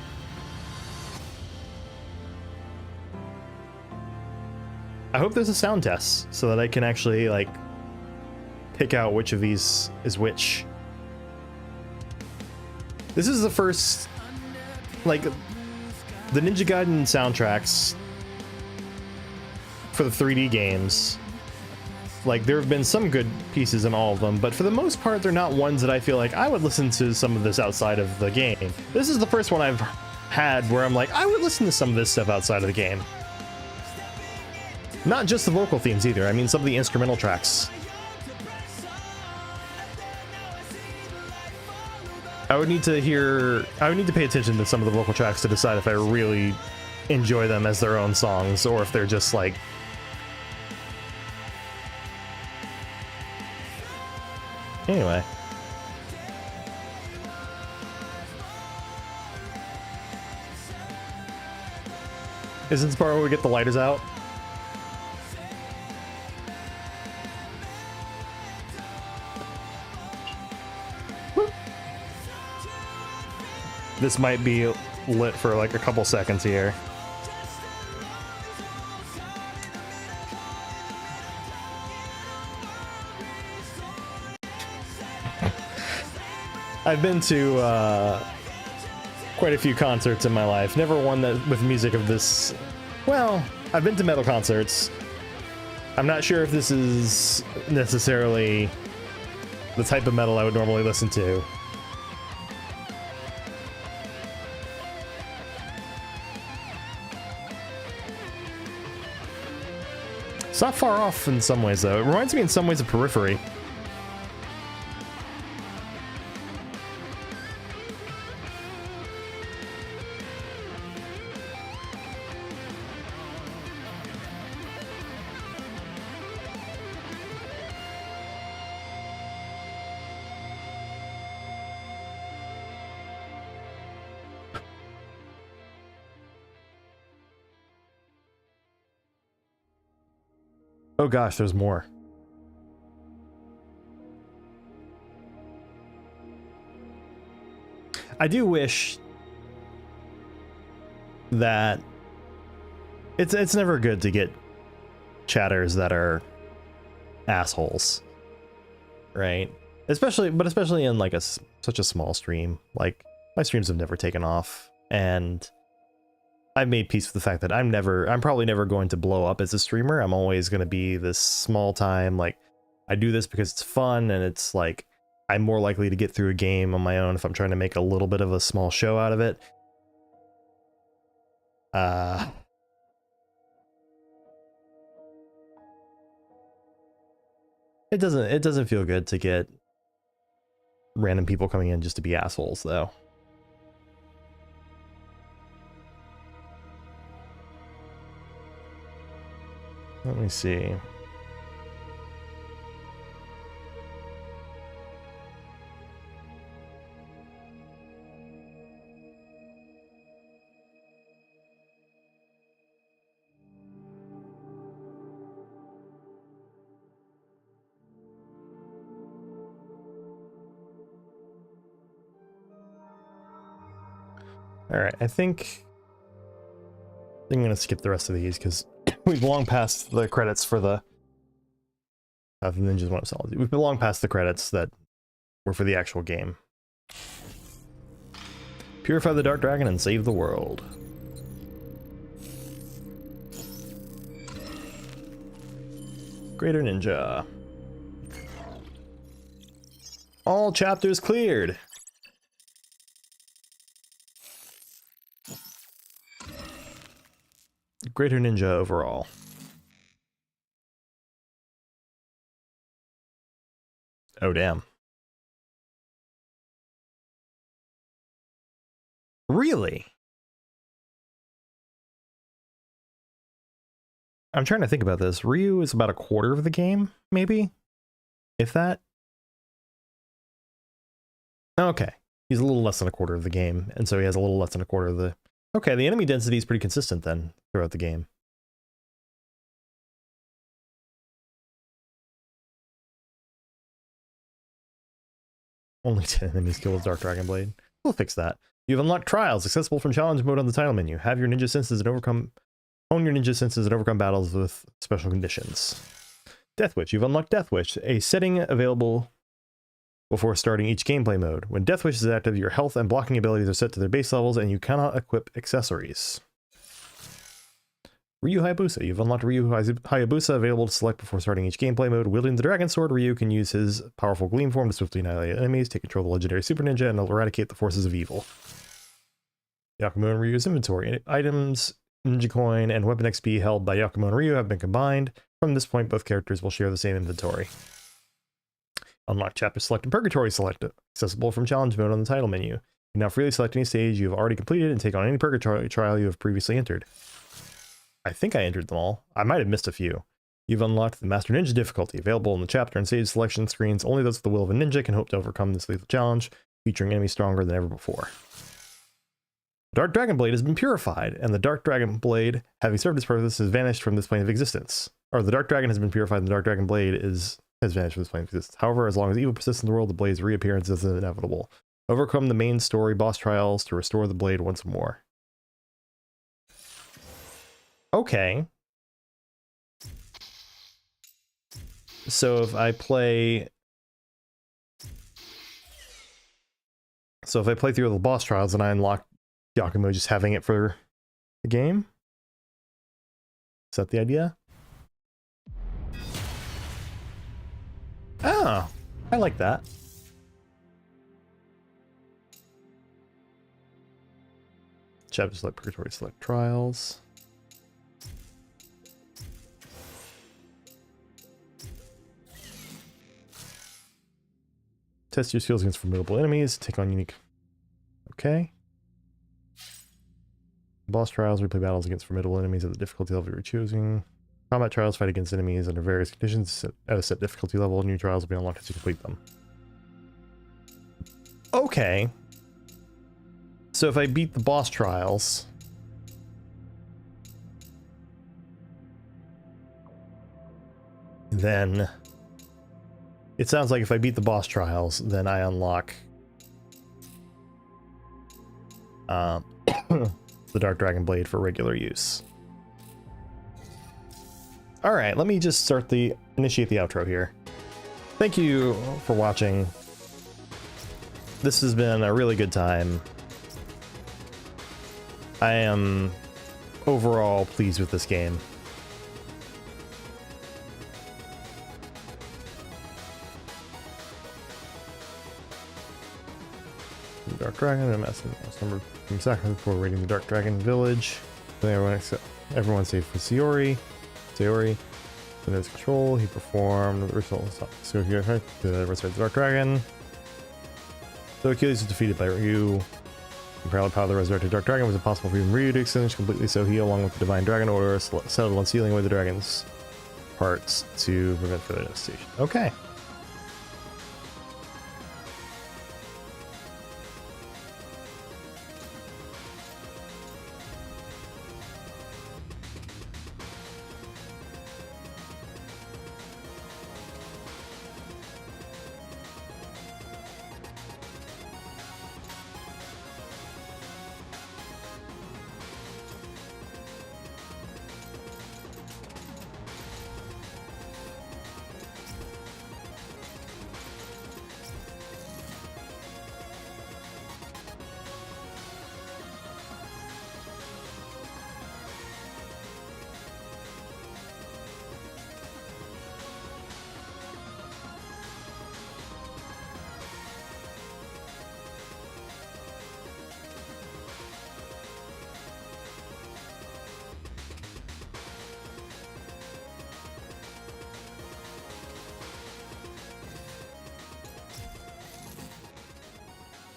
hope there's a sound test so that I can actually like pick out which of these is which. This is the first, like, the Ninja Gaiden soundtracks for the 3D games. Like, there have been some good pieces in all of them, but for the most part, they're not ones that I feel like I would listen to some of this outside of the game. This is the first one I've had where I'm like, I would listen to some of this stuff outside of the game. Not just the vocal themes either, I mean some of the instrumental tracks. I would need to pay attention to some of the vocal tracks to decide if I really enjoy them as their own songs, or if they're just like... Anyway. Is this part where we get the lighters out? This might be lit for like a couple seconds here. I've been to quite a few concerts in my life. Never one that with music of this. Well, I've been to metal concerts. I'm not sure if this is necessarily the type of metal I would normally listen to. It's not far off in some ways, though. It reminds me in some ways of Periphery. Oh gosh, there's more. I do wish that it's never good to get chatters that are assholes, right? Especially in like such a small stream. Like my streams have never taken off, and I've made peace with the fact that I'm probably never going to blow up as a streamer. I'm always going to be this small time, like, I do this because it's fun, and it's like, I'm more likely to get through a game on my own if I'm trying to make a little bit of a small show out of it. It doesn't feel good to get random people coming in just to be assholes, though. Let me see. All right, I think I'm gonna skip the rest of these because we've long passed the credits for the Ninjas One of Solitude. We've been long past the credits that were for the actual game. Purify the Dark Dragon and save the world. Greater Ninja. All chapters cleared. Greater Ninja overall. Oh, damn. Really? I'm trying to think about this. Ryu is about a quarter of the game, maybe? If that? Okay. He's a little less than a quarter of the game, and so he has a little less than a quarter of the... Okay, the enemy density is pretty consistent then, throughout the game. Only 10 enemies kill with Dark Dragon Blade. We'll fix that. You've unlocked trials, accessible from challenge mode on the title menu. Have your ninja senses and own your ninja senses and overcome battles with special conditions. Death Wish. You've unlocked Death Wish, a setting available before starting each gameplay mode. When Death Wish is active, your health and blocking abilities are set to their base levels, and you cannot equip accessories. Ryu Hayabusa. You've unlocked Ryu Hayabusa, available to select before starting each gameplay mode. Wielding the Dragon Sword, Ryu can use his powerful gleam form to swiftly annihilate enemies, take control of the legendary Super Ninja, and eradicate the forces of evil. Yakumo and Ryu's inventory. Items, Ninja Coin, and weapon XP held by Yakumo and Ryu have been combined. From this point, both characters will share the same inventory. Unlock Chapter Select and Purgatory Select, accessible from challenge mode on the title menu. You can now freely select any stage you have already completed and take on any Purgatory trial you have previously entered. I think I entered them all. I might have missed a few. You've unlocked the Master Ninja difficulty, available in the chapter and stage selection screens. Only those with the will of a ninja can hope to overcome this lethal challenge, featuring enemies stronger than ever before. Dark Dragon Blade has been purified, and the Dark Dragon Blade, having served its purpose, has vanished from this plane of existence. Or the Dark Dragon has been purified, and the Dark Dragon Blade has vanished from this plane of existence. However, as long as evil persists in the world, the blade's reappearance is inevitable. Overcome the main story boss trials to restore the blade once more. Okay. So if I play through the boss trials and I unlock Yakumo just having it for the game? Is that the idea? Oh, I like that. Chapter Select, Purgatory Select Trials. Test your skills against formidable enemies. Take on unique... Okay. Boss trials, replay battles against formidable enemies at the difficulty level you're choosing. Combat trials fight against enemies under various conditions at a set difficulty level. New trials will be unlocked as you complete them. Okay. So if I beat the boss trials... then... It sounds like if I beat the boss trials, then I unlock... the Dark Dragon Blade for regular use. Alright, let me just initiate the outro here. Thank you for watching. This has been a really good time. I am overall pleased with this game. Dark Dragon, I'm asking the number from seconds before raiding the Dark Dragon Village. Everyone's safe for Sayori. Under his control, he performed the results. So he resurrected the Dark Dragon. So Achilles was defeated by Ryu. The proud power of the resurrected Dark Dragon was impossible for even Ryu to extinguish completely, so he, along with the Divine Dragon Order, settled on sealing away the dragon's parts to prevent further devastation. Okay.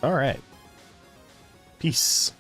All right. Peace.